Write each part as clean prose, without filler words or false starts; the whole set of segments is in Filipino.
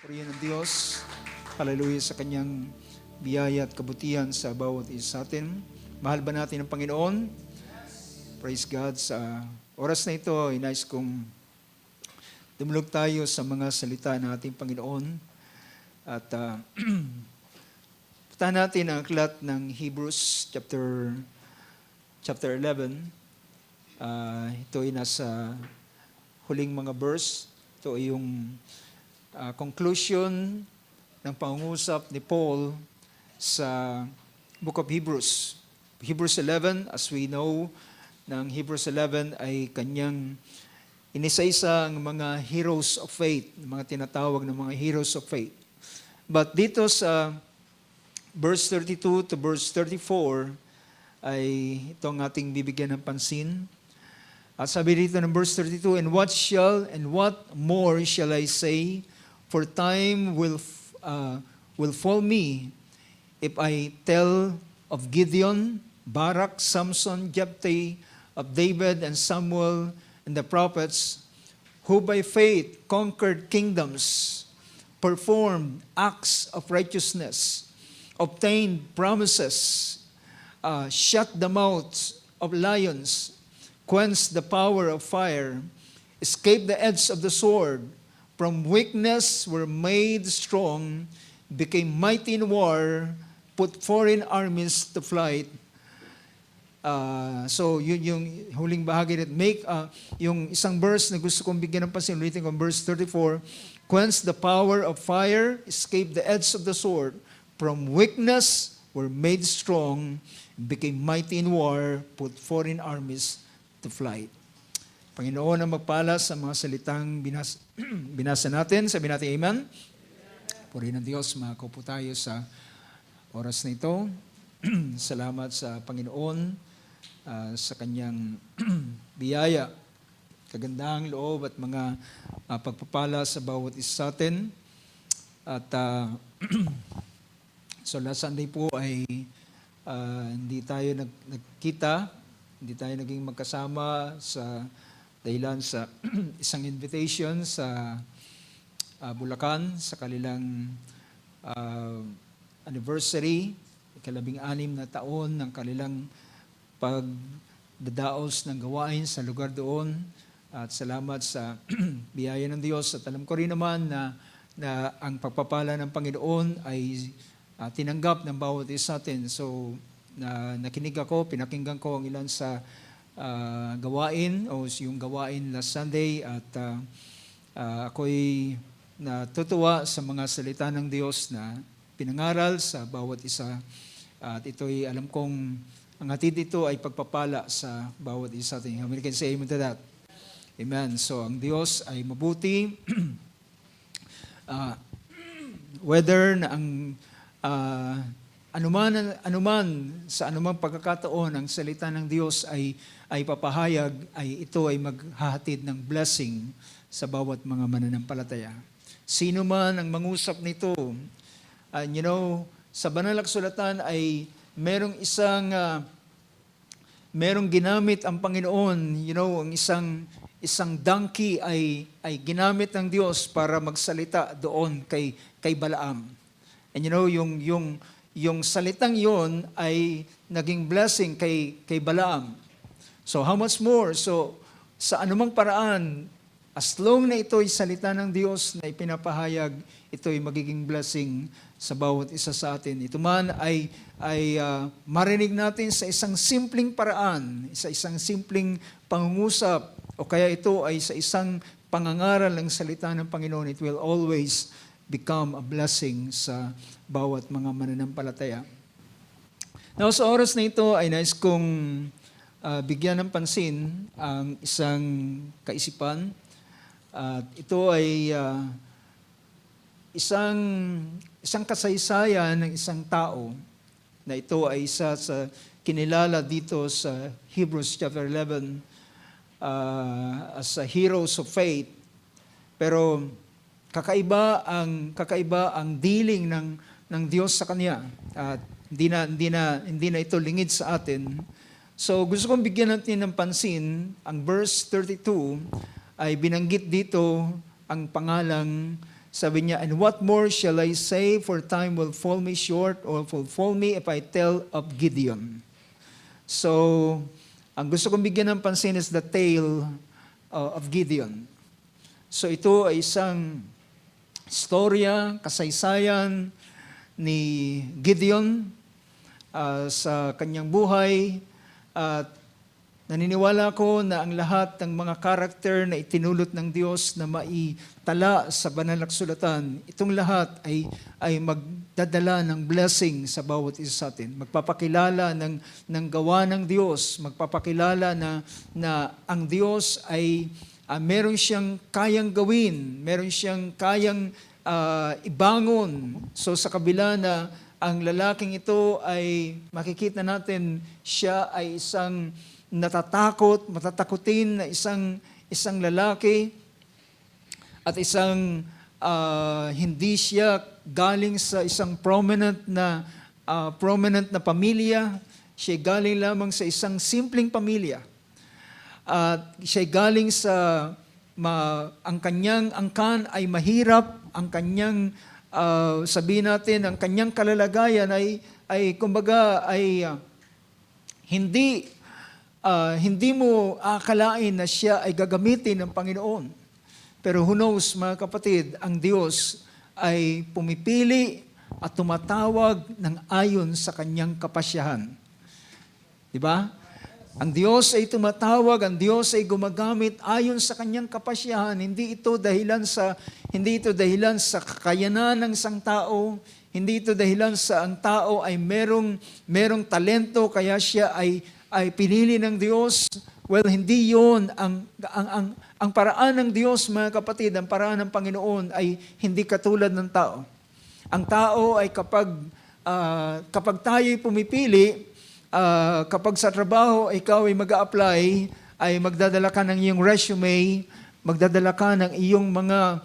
Purihin ng Diyos. Hallelujah sa kanyang biyaya at kabutihan sa bawat isa sa atin. Mahal ba natin ang Panginoon? Praise God. Sa oras na ito, inais kong dumulog tayo sa mga salita ng ating Panginoon. At puntahan natin ang aklat ng Hebrews chapter 11. Ito ay nasa huling mga verse. Ito ay yung conclusion ng pangungusap ni Paul sa Book of Hebrews. Hebrews 11, as we know, ng Hebrews 11 ay kanyang inisa-isa ang mga heroes of faith, mga tinatawag ng mga heroes of faith. But dito sa verse 32 to verse 34 ay itong ating bibigyan ng pansin. At sabi dito ng verse 32, and what more shall I say? For time will fall me if I tell of Gideon, Barak, Samson, Jephthah, of David and Samuel and the prophets, who by faith conquered kingdoms, performed acts of righteousness, obtained promises, shut the mouths of lions, quenched the power of fire, escaped the edge of the sword, from weakness were made strong, became mighty in war, put foreign armies to flight. So yun yung huling bahagi that yung isang verse na gusto kong bigyan ng pansin, ulitin ko, verse 34, quenched the power of fire, escaped the edge of the sword, from weakness were made strong, became mighty in war, put foreign armies to flight. Panginoon ang magpala sa mga salitang binasa natin. Sabi natin, Amen. Purihin ng Diyos, makaupo tayo sa oras na ito. Salamat sa Panginoon sa kanyang biyaya, kagandahang loob at mga pagpapala sa bawat isa sa atin. At so last Sunday po ay hindi tayo nagkita, hindi tayo naging magkasama sa dahilan sa isang invitation sa Bulacan sa kanilang anniversary, ikalabing-anim na taon ng kanilang pagdadaos ng gawain sa lugar doon. At salamat sa biyaya ng Diyos. At alam ko rin naman na ang pagpapala ng Panginoon ay tinanggap ng bawat isa atin. So, nakinig ako, pinakinggan ko ang ilan sa gawain o yung gawain last Sunday at ako'y natutuwa sa mga salita ng Diyos na pinangaral sa bawat isa at ito'y alam kong ang hatid ito ay pagpapala sa bawat isa atin. How many can say amen to that? Amen. So ang Diyos ay mabuti whether na ang anuman sa anumang pagkakataon ang salita ng Diyos ay papahayag, ay ito ay maghahatid ng blessing sa bawat mga mananampalataya. Sino man ang mangusap nito, sa banal na kasulatan ay merong ginamit ang Panginoon, ang isang donkey ay ginamit ng Diyos para magsalita doon kay Balaam. And yung salitang yon ay naging blessing kay Balaam. So how much more? So sa anumang paraan, as long na ito ay salita ng Diyos na ipinapahayag, ito ay magiging blessing sa bawat isa sa atin. Ito man ay marinig natin sa isang simpleng paraan, sa isang simpleng pangungusap, o kaya ito ay sa isang pangangaral ng salita ng Panginoon, it will always become a blessing sa bawat mga mananampalataya. Now, sa oras na ito ay nais kong bigyan ng pansin ang isang kaisipan. At ito ay isang kasaysayan ng isang tao na ito ay isa sa kinilala dito sa Hebrews chapter 11 as a heroes of faith. Pero kakaiba ang dealing ng Diyos sa kanya. At hindi na ito lingid sa atin. So gusto kong bigyan natin ng pansin, ang verse 32 ay binanggit dito ang pangalang Sabi niya, and what more shall I say, for time will fall me short or will fall me if I tell of Gideon. So, ang gusto kong bigyan ng pansin is the tale of Gideon. So ito ay isang storya, kasaysayan ni Gideon sa kanyang buhay. At naniniwala ko na ang lahat ng mga karakter na itinulot ng Diyos na maitala sa banal na kasulatan, itong lahat ay magdadala ng blessing sa bawat isa sa atin. Magpapakilala ng gawa ng Diyos, magpapakilala na ang Diyos ay meron siyang kayang gawin, meron siyang kayang ibangon. So sa kabila na ang lalaking ito ay makikita natin siya ay isang matatakutin na isang lalaki at isang hindi siya galing sa isang prominent na pamilya. Siya galing lamang sa isang simpleng pamilya. At siya galing sa ang kanyang angkan ay mahirap, ang kanyang sabihin natin ang kanyang kalalagayan ay kumbaga ay hindi mo akalain na siya ay gagamitin ng Panginoon. Pero who knows, mga kapatid, ang Diyos ay pumipili at tumatawag ng ayon sa kanyang kapasyahan. Di ba? Ang Diyos ay tumatawag, ang Diyos ay gumagamit ayon sa kanyang kapasyahan. Hindi ito dahilan sa kakayanan ng isang tao, hindi ito dahilan sa ang tao ay merong talento kaya siya ay pinili ng Diyos. Well, hindi 'yon ang paraan ng Diyos, mga kapatid, ang paraan ng Panginoon ay hindi katulad ng tao. Ang tao ay kapag tayo'y pumipili, kapag sa trabaho ikaw ay mag-a-apply, ay magdadala ka ng iyong resume, magdadala ka ng iyong mga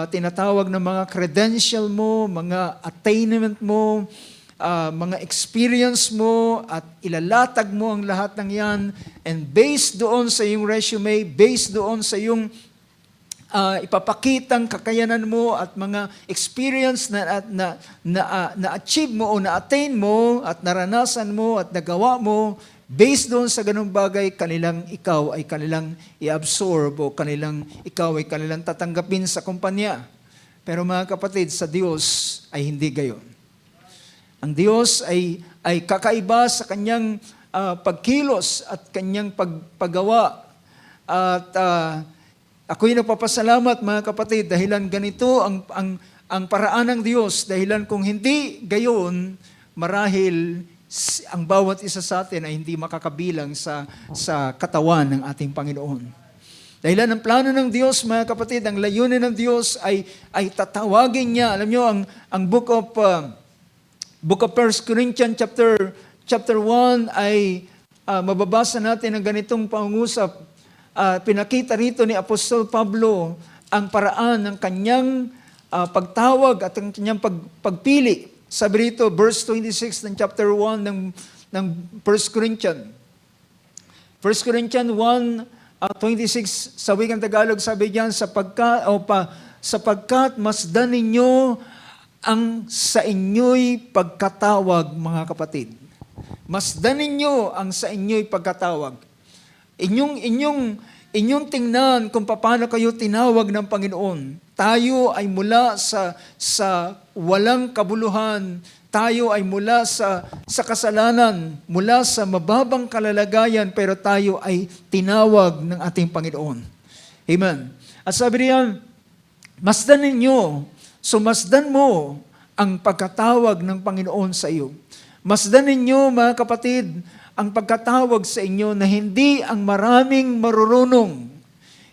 tinatawag na mga credential mo, mga attainment mo, mga experience mo, at ilalatag mo ang lahat ng yan, and based doon sa iyong resume, based doon sa iyong ipapakitang kakayanan mo at mga experience na achieve mo o na-attain mo at naranasan mo at nagawa mo, based doon sa ganung bagay, ikaw ay kanilang i-absorb o ikaw ay kanilang tatanggapin sa kumpanya. Pero mga kapatid, sa Diyos ay hindi gayon. Ang Diyos ay kakaiba sa kanyang pagkilos at kanyang paggawa. At ako'y nagpapasalamat, mga kapatid, dahilan ganito ang paraan ng Diyos. Dahilan kung hindi gayon, marahil ang bawat isa sa atin ay hindi makakabilang sa katawan ng ating Panginoon. Dahilan ng plano ng Diyos, mga kapatid, ang layunin ng Diyos ay tatawagin niya. Alam niyo, ang book of 1 Corinthians chapter 1 ay mababasa natin ang ganitong pangungusap. Pinakita rito ni Apostol Pablo ang paraan ng kanyang pagtawag at ang kanyang pagpili. Sabi rito, verse 26 ng chapter 1 ng 1 Corinthians. 1 Corinthians 1:26 sa wikang Tagalog, sabi diyan, sapagkat masdan ninyo ang sa inyo'y pagkatawag, mga kapatid. Masdan ninyo ang sa inyo'y pagkatawag. Inyong tingnan kung paano kayo tinawag ng Panginoon. Tayo ay mula sa walang kabuluhan. Tayo ay mula sa kasalanan, mula sa mababang kalalagayan, pero tayo ay tinawag ng ating Panginoon. Amen. At sabi niya, masdan ninyo, masdan mo ang pagkatawag ng Panginoon sa iyo. Masdan ninyo, mga kapatid, ang pagkatawag sa inyo na hindi ang maraming marurunong.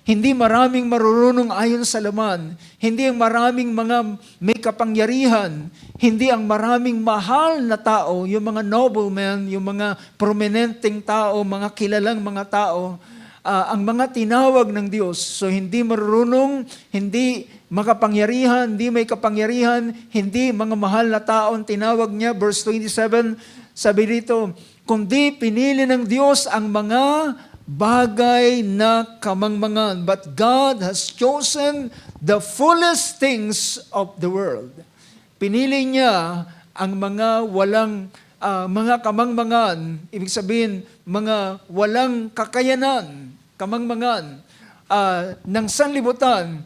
Hindi maraming marurunong ayon sa laman. Hindi ang maraming mga may kapangyarihan. Hindi ang maraming mahal na tao, yung mga noblemen, yung mga prominenteng tao, mga kilalang mga tao, ang mga tinawag ng Diyos. So hindi marurunong, hindi makapangyarihan, hindi may kapangyarihan, hindi mga mahal na tao ang tinawag niya. Verse 27, sabi dito, kundi pinili ng Diyos ang mga bagay na kamangmangan. But God has chosen the foolish things of the world. Pinili niya ang mga walang, mga kamangmangan, ibig sabihin, mga walang kakayanan, kamangmangan, ng sanlibutan,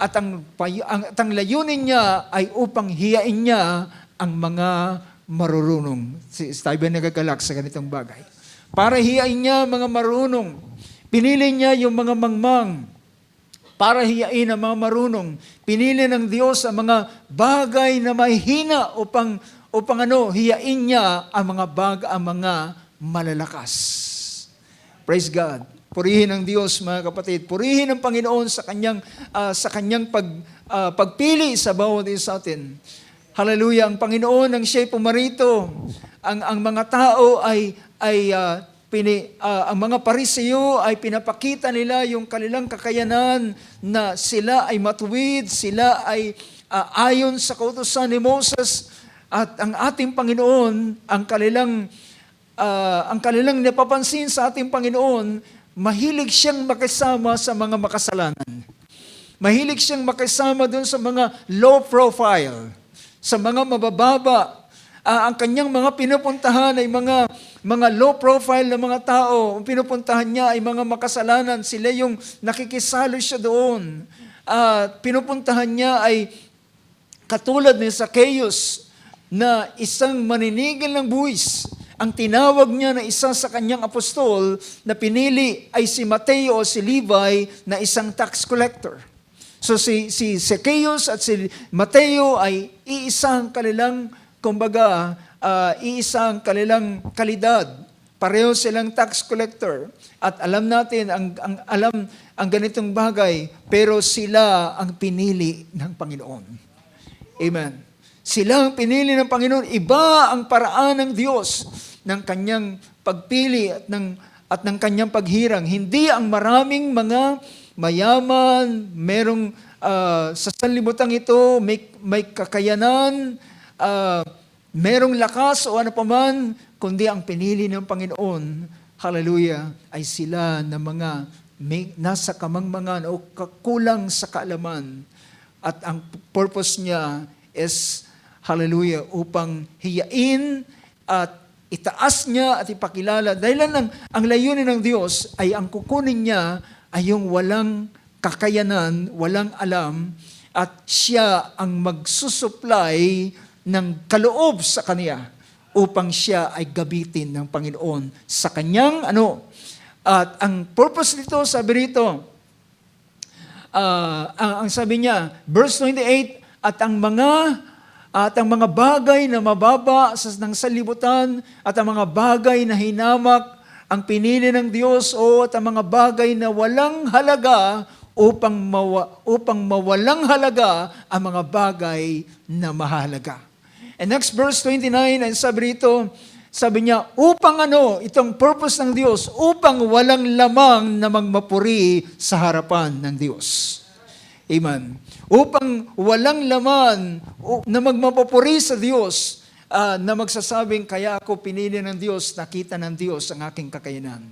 at ang layunin niya ay upang hiyain niya ang mga marurunong. Tayo ba nagagalak sa ganitong bagay? Para hiyain niya mga marunong. Pinili niya yung mga mangmang para hiyain ang mga marunong. Pinili ng Diyos ang mga bagay na mahina upang hiyain niya ang mga malalakas. Praise God. Purihin ang Diyos, mga kapatid. Purihin ang Panginoon sa kanyang pagpili sa bawat isa sa atin. Hallelujah. Ang Panginoon ang siya'y pumarito. Ang mga tao ang mga Pariseo ay pinapakita nila yung kanilang kakayanan na sila ay matuwid, sila ay ayon sa kautusan ni Moses, at ang ating Panginoon, ang kanilang napapansin sa ating Panginoon, mahilig siyang makisama sa mga makasalanan. Mahilig siyang makisama dun sa mga low profile, sa mga mabababa. Ang kanyang mga pinupuntahan ay mga low profile na mga tao. Ang pinupuntahan niya ay mga makasalanan. Sila yung nakikisalo siya doon. Pinupuntahan niya ay katulad ni Zacchaeus na isang maninigil ng buwis. Ang tinawag niya na isa sa kanyang apostol na pinili ay si Mateo o si Levi na isang tax collector. So si Zacchaeus at si Mateo ay iisang kanilang, iisang kanilang kalidad. Pareho silang tax collector. At alam natin ang ganitong bagay, pero sila ang pinili ng Panginoon. Amen. Sila ang pinili ng Panginoon. Iba ang paraan ng Diyos ng kanyang pagpili at ng kanyang paghirang. Hindi ang maraming mga mayaman, merong sa sanlibutan ito, may kakayanan, merong lakas o ano paman, kundi ang pinili ng Panginoon, hallelujah, ay sila na mga nasa kamangmangan o kulang sa kaalaman. At ang purpose niya is, hallelujah, upang hiyain at itaas niya at ipakilala. Dahil ang layunin ng Diyos ay ang kukunin niya ay yung walang kakayanan, walang alam, at siya ang magsusupply ng kaloob sa kanya upang siya ay gabitin ng Panginoon sa kanyang At ang purpose nito, sabi rito, ang sabi niya, verse 28, at ang mga bagay na mababa ng sanlibutan at ang mga bagay na hinamak ang pinili ng Diyos at ang mga bagay na walang halaga upang mawalang halaga ang mga bagay na mahalaga. And next verse 29, ang sabi rito, sabi niya, upang itong purpose ng Diyos, upang walang lamang na magmapuri sa harapan ng Diyos. Amen. Upang walang laman na magmapapuri sa Diyos, na magsasabing, kaya ako pinili ng Diyos, nakita ng Diyos ang aking kakayanan.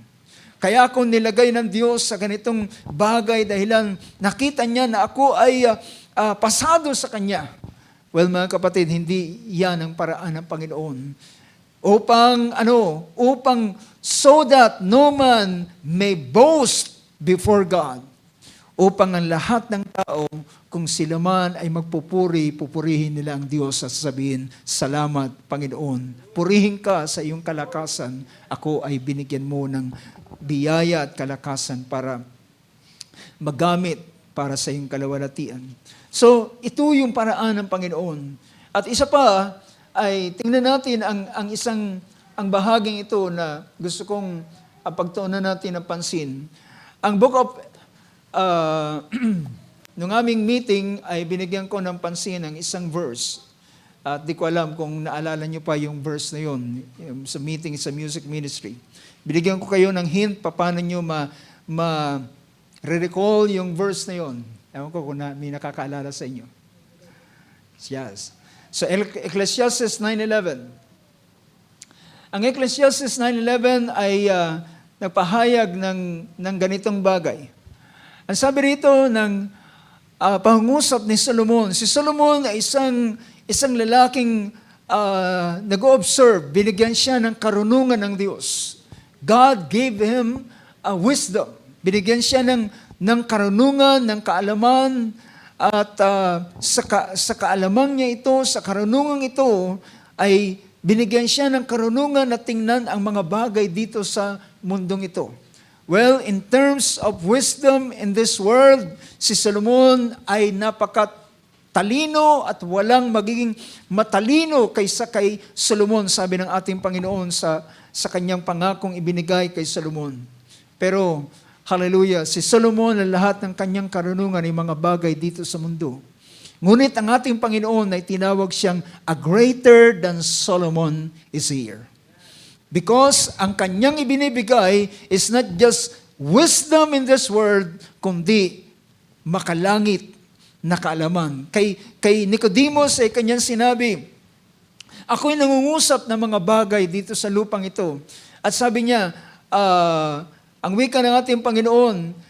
Kaya ako nilagay ng Diyos sa ganitong bagay dahilan nakita niya na ako ay pasado sa Kanya. Well, mga kapatid, hindi yan ang paraan ng Panginoon. Upang so that no man may boast before God. Upang ang lahat ng tao, kung sila man ay pupurihin nila ang Diyos at sasabihin, salamat, Panginoon. Purihin ka sa iyong kalakasan. Ako ay binigyan mo ng biyaya at kalakasan para magamit para sa iyong kalawalatian. So, ito yung paraan ng Panginoon. At isa pa, ay tingnan natin ang bahaging ito na gusto kong pagtuunan natin ng pansin. Ang book of nung aming meeting ay binigyan ko ng pansin ang isang verse. At di ko alam kung naalala nyo pa yung verse na yun sa meeting sa music ministry. Binigyan ko kayo ng hint paano nyo ma-recall yung verse na yun. Ewan ko kung may nakakaalala sa inyo. Yes. So Ecclesiastes 9:11. Ang Ecclesiastes 9:11 ay nagpahayag ng ganitong bagay. Ang sabi rito ng pangungusap ni Solomon, si Solomon ay isang lalaking nag-observe, binigyan siya ng karunungan ng Diyos. God gave him wisdom. Binigyan siya ng karunungan, ng kaalaman, at sa kaalaman niya ito, sa karunungan ito, ay binigyan siya ng karunungan na tingnan ang mga bagay dito sa mundong ito. Well, in terms of wisdom in this world, si Solomon ay napakatalino at walang magiging matalino kaysa kay Solomon, sabi ng ating Panginoon sa kanyang pangakong ibinigay kay Solomon. Pero, hallelujah, si Solomon ang lahat ng kanyang karunungan ay mga bagay dito sa mundo. Ngunit ang ating Panginoon ay tinawag siyang a greater than Solomon is here. Because ang kanyang ibinibigay is not just wisdom in this world, kundi makalangit na kaalaman. Kay Nicodemus ay kanyang sinabi, ako'y nangungusap ng mga bagay dito sa lupang ito. At sabi niya, ang wika ng ating Panginoon,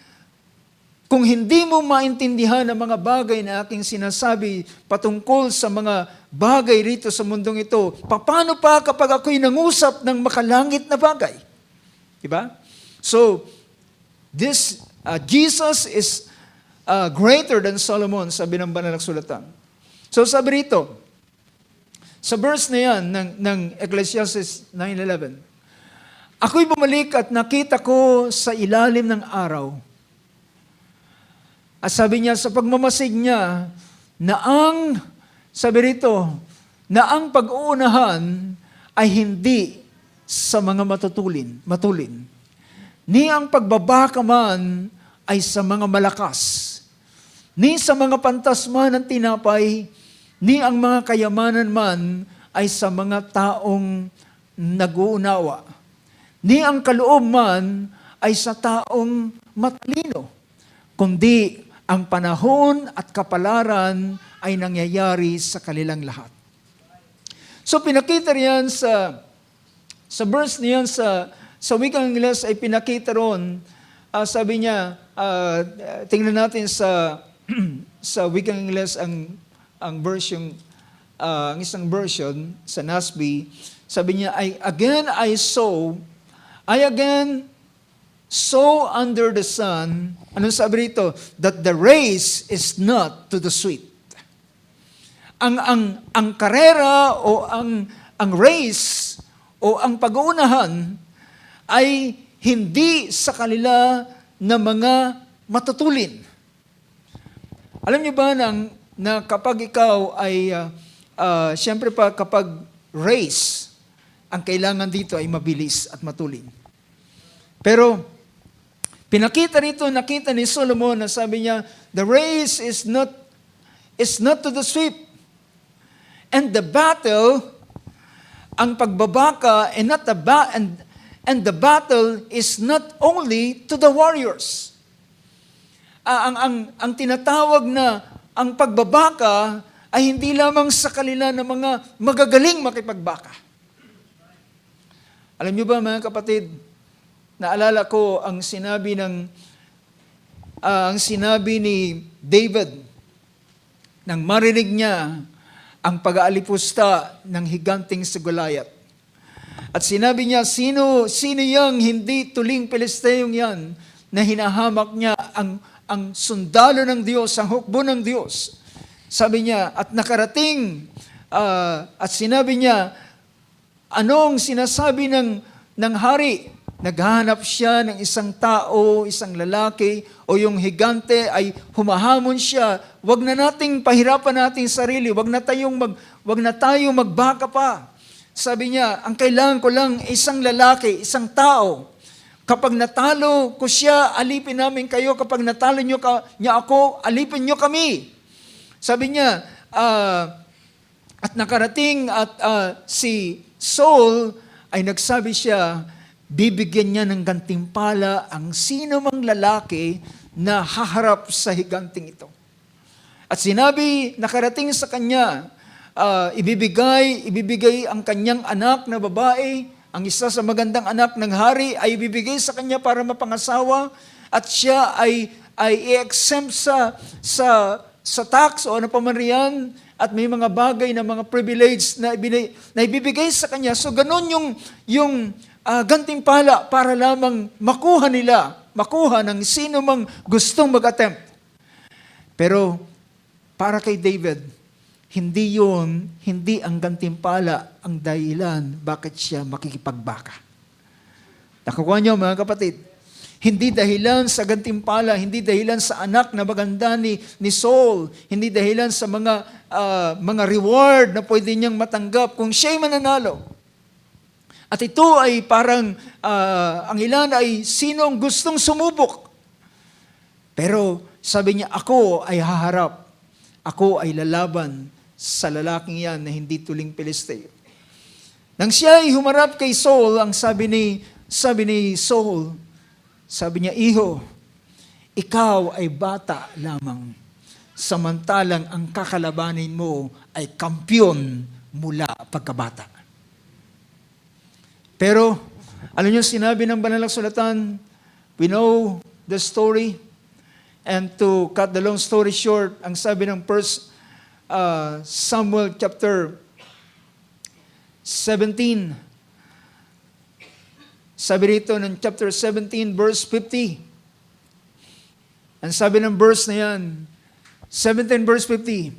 kung hindi mo maintindihan ang mga bagay na aking sinasabi patungkol sa mga bagay rito sa mundong ito, paano pa kapag ako'y nangusap ng makalangit na bagay? Diba? So, Jesus is greater than Solomon, sabi ng banal na kasulatan. So, sabi rito, sa verse na yan ng Ecclesiastes 9:11, ako'y bumalik at nakita ko sa ilalim ng araw. At sabi niya, sa pagmamasid niya, sabi rito, na ang pag-uunahan ay hindi sa mga matulin. Ni ang pagbabaka man ay sa mga malakas. Ni sa mga pantasma ng tinapay, ni ang mga kayamanan man ay sa mga taong nag-uunawa. Ni ang kaloob man ay sa taong matalino. Kundi ang panahon at kapalaran ay nangyayari sa kanilang lahat. So pinakita riyan sa verse niyan sa wikang Ingles ay pinakita ron, sabi niya, tingnan natin sa sa wikang Ingles ang version, ang isang version sa NASB, sabi niya, I again saw under the sun, anong sabi rito? That the race is not to the swift. Ang karera o ang race o ang pag-uunahan ay hindi sa kanila na mga matutulin. Alam niyo ba na kapag ikaw ay, siyempre pa kapag race, ang kailangan dito ay mabilis at matulin. Pero, nakita ni Solomon na sabi niya, the race is not to the swift. And the battle, ang pagbabaka, and the battle is not only to the warriors. Ang tinatawag na ang pagbabaka ay hindi lamang sa kanila na mga magagaling makipagbaka. Alam niyo ba mga kapatid, naalala ko ang sinabi ni David nang marinig niya ang pag-aalipusta ng higanting si Goliath. At sinabi niya, sino yang hindi tuling Pilisteyong yan na hinahamak niya ang sundalo ng Diyos, ang hukbo ng Diyos. Sabi niya, at nakarating, at sinabi niya, anong sinasabi ng hari? Naghahanap siya ng isang tao, isang lalaki, o yung higante ay humahamon siya. Wag na nating pahirapan nating sarili, wag na tayong magbaka pa. Sabi niya, ang kailangan ko lang isang lalaki, isang tao. Kapag natalo ko siya, alipin namin kayo. Kapag natalo niya ako, alipin niyo kami. Sabi niya, at nakarating at si Saul ay nagsabi siya, bibigyan niya ng gantimpala ang sino mang lalaki na haharap sa higanting ito. At sinabi, nakarating sa kanya, ibibigay ang kanyang anak na babae ang isa sa magandang anak ng hari ay ibibigay sa kanya para mapangasawa at siya ay i-exempt sa tax o ano pa man riyan at may mga bagay na mga privilege na ibibigay sa kanya. So ganun yung gantimpala para lamang makuha ng sino mang gustong mag-attempt. Pero para kay David, hindi ang gantimpala ang dahilan bakit siya makikipagbaka. Nakukuha niyo mga kapatid? Hindi dahilan sa gantimpala, hindi dahilan sa anak na maganda ni Saul, hindi dahilan sa mga reward na pwede niyang matanggap kung siya'y mananalo. At ito ay parang, ang ilan ay sino ang gustong sumubok. Pero sabi niya, ako ay haharap, ako ay lalaban sa lalaking yan na hindi tuling Pilisteo. Nang siya ay humarap kay Saul, ang sabi ni Saul, sabi niya, Iho, ikaw ay bata lamang, samantalang ang kakalabanin mo ay kampiyon mula pagkabata. Pero, alam niyo, sinabi ng Banal na Kasulatan, we know the story, and to cut the long story short, ang sabi ng Samuel chapter 17, sabi rito ng chapter 17 verse 50, ang sabi ng verse na yan, 17 verse 50,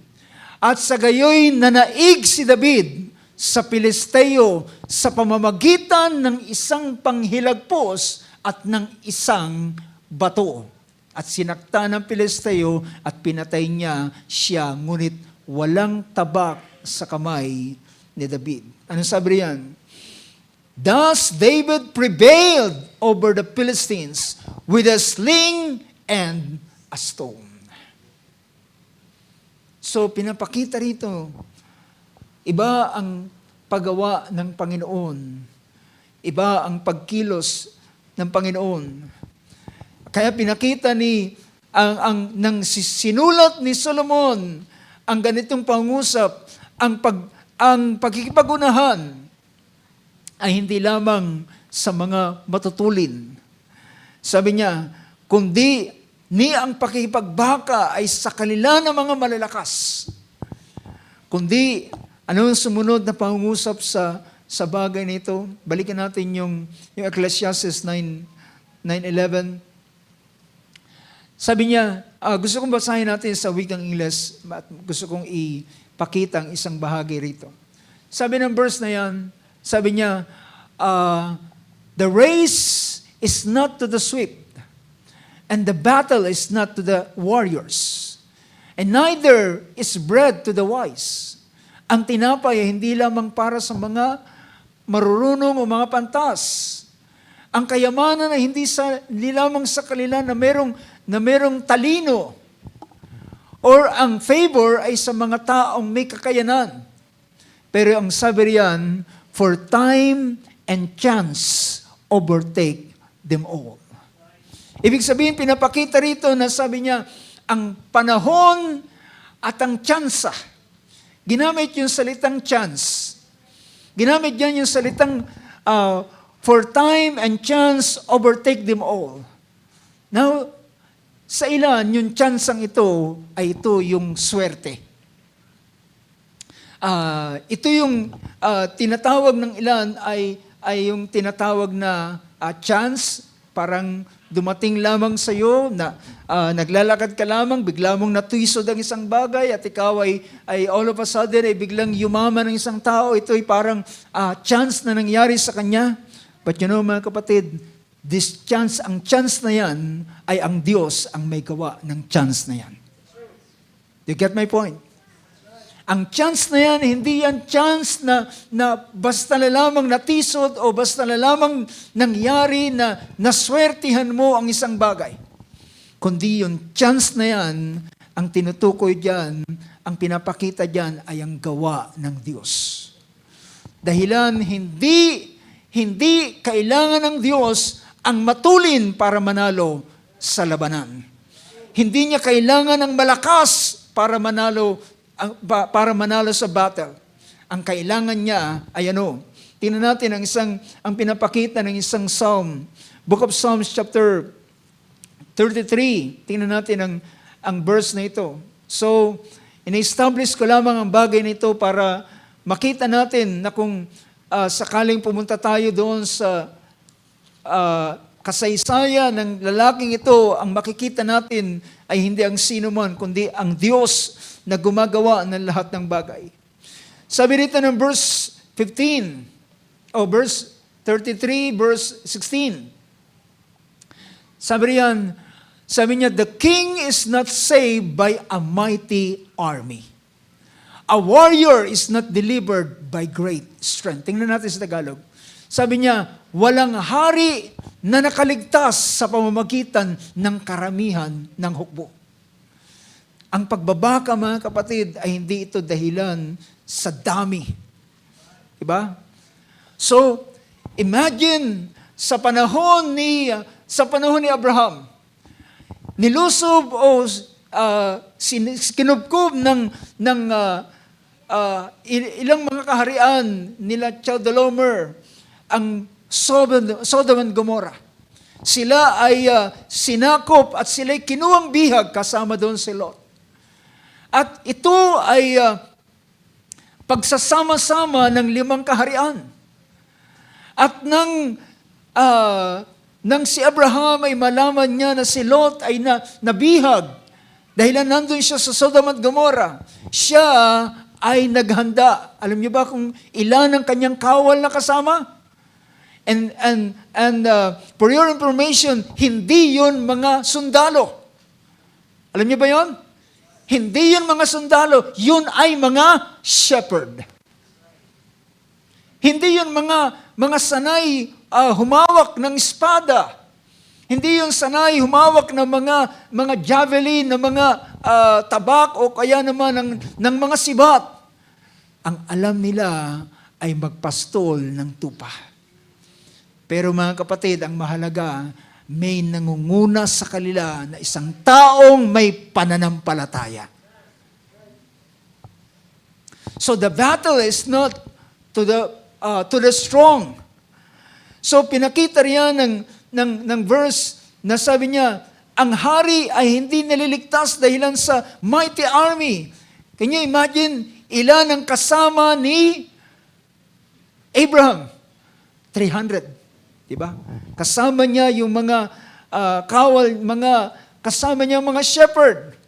at sa gayoy nanaig si David sa Pilisteo sa pamamagitan ng isang panghilagpos at ng isang bato. At sinakta ng Pilisteo at pinatay niya siya, ngunit walang tabak sa kamay ni David. Ano sabi riyan? Thus David prevailed over the Philistines with a sling and a stone. So pinapakita rito, iba ang paggawa ng Panginoon. Iba ang pagkilos ng Panginoon. Kaya pinakita nang sinulat ni Solomon ang ganitong pangusap, ang pagkikipagunahan ay hindi lamang sa mga matutulin. Sabi niya, kundi ni ang pakikipagbaka ay sa kanila ng mga malalakas. Kundi, ano ang sumunod na pangusap sa bagay nito? Balikan natin yung Ecclesiastes 9:11. Sabi niya, gusto kong basahin natin sa wikang Ingles at gusto kong ipakita ang isang bahagi rito. Sabi ng verse na yan, sabi niya, the race is not to the swift, and the battle is not to the warriors, and neither is bread to the wise. Ang tinapay ay hindi lamang para sa mga marurunong o mga pantas. Ang kayamanan ay hindi lamang sa kanila na merong talino, or ang favor ay sa mga taong may kakayanan. Pero ang sabi riyan, for time and chance overtake them all. Ibig sabihin, pinapakita rito na sabi niya, ang panahon at ang tsansa. Ginamit yung salitang chance. Ginamit yan yung salitang for time and chance overtake them all. Now, sa ilan, yung tsansang ito ay ito yung swerte. Ito yung tinatawag ng ilan ay yung tinatawag na chance, parang dumating lamang sa iyo na naglalakad ka lamang, bigla mong natwisod ang isang bagay at ikaw ay all of a sudden ay biglang yumaman ng isang tao. Ito ay parang chance na nangyari sa kanya. But you know mga kapatid, ang chance na yan ay ang Diyos ang may gawa ng chance na yan. You get my point? Ang chance na yan, hindi yan chance na basta na lamang natisod o basta na lamang nangyari na naswertihan mo ang isang bagay. Kundi yung chance na yan, ang tinutukoy dyan, ang pinapakita dyan ay ang gawa ng Diyos. Dahilan, hindi kailangan ng Diyos ang matulin para manalo sa labanan. Hindi niya kailangan ng malakas para manalo sa battle. Ang kailangan niya ay tingnan natin ang pinapakita ng isang psalm. Book of Psalms chapter 33. Tingnan natin ang verse na ito. So, in-establish ko lamang ang bagay nito para makita natin na kung sakaling pumunta tayo doon sa kasaysayan ng lalaking ito, ang makikita natin ay hindi ang sino man, kundi ang Diyos na gumagawa ng lahat ng bagay. Sabi dito ng verse 15, verse 33, verse 16. Sabi niya, the king is not saved by a mighty army. A warrior is not delivered by great strength. Tingnan natin sa Tagalog. Sabi niya, walang hari na nakaligtas sa pamamagitan ng karamihan ng hukbo. Ang pagbabaka, mga kapatid, ay hindi ito dahilan sa dami. Diba? So, imagine sa panahon ni Abraham, nilusob o kinubkob ng ilang mga kaharian nila Chedorlaomer ang Sodom and Gomorrah. Sila ay sinakop at sila'y kinuwang bihag kasama doon si Lot. At ito ay pagsasama-sama ng 5 kaharian. At nang si Abraham ay malaman niya na si Lot ay nabihag dahil nandun siya sa Sodom at Gomorrah, siya ay naghanda. Alam niyo ba kung ilan ang kanyang kawal na kasama? And for your information, hindi yun mga sundalo. Alam niyo ba yun? Hindi yun mga sundalo, yun ay mga shepherd. Hindi yun mga sanay humawak ng espada. Hindi yun sanay humawak ng mga javelin, ng mga tabak o kaya naman ng mga sibat. Ang alam nila ay magpastol ng tupa. Pero mga kapatid, ang mahalaga, may nangunguna sa kanila na isang taong may pananampalataya. So the battle is not to the strong. So pinakita riyan ng verse na sabi niya, ang hari ay hindi naliligtas dahilan sa mighty army. Can you imagine, ilan ang kasama ni Abraham? 300. Diba? Kasama niya yung mga kawal, kasama niya mga shepherd.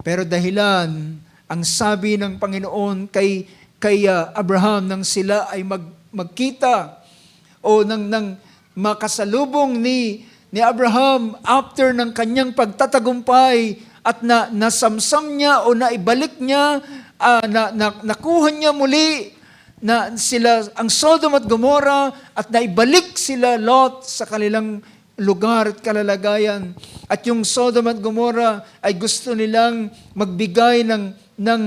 Pero dahilan, ang sabi ng Panginoon kay Abraham nang sila ay magkita o nang makasalubong ni Abraham after ng kanyang pagtatagumpay at nasamsam niya o naibalik niya, nakuha niya muli na sila ang Sodom at Gomorrah at naibalik sila Lot sa kanilang lugar at kalalagayan. At yung Sodom at Gomorrah ay gusto nilang magbigay ng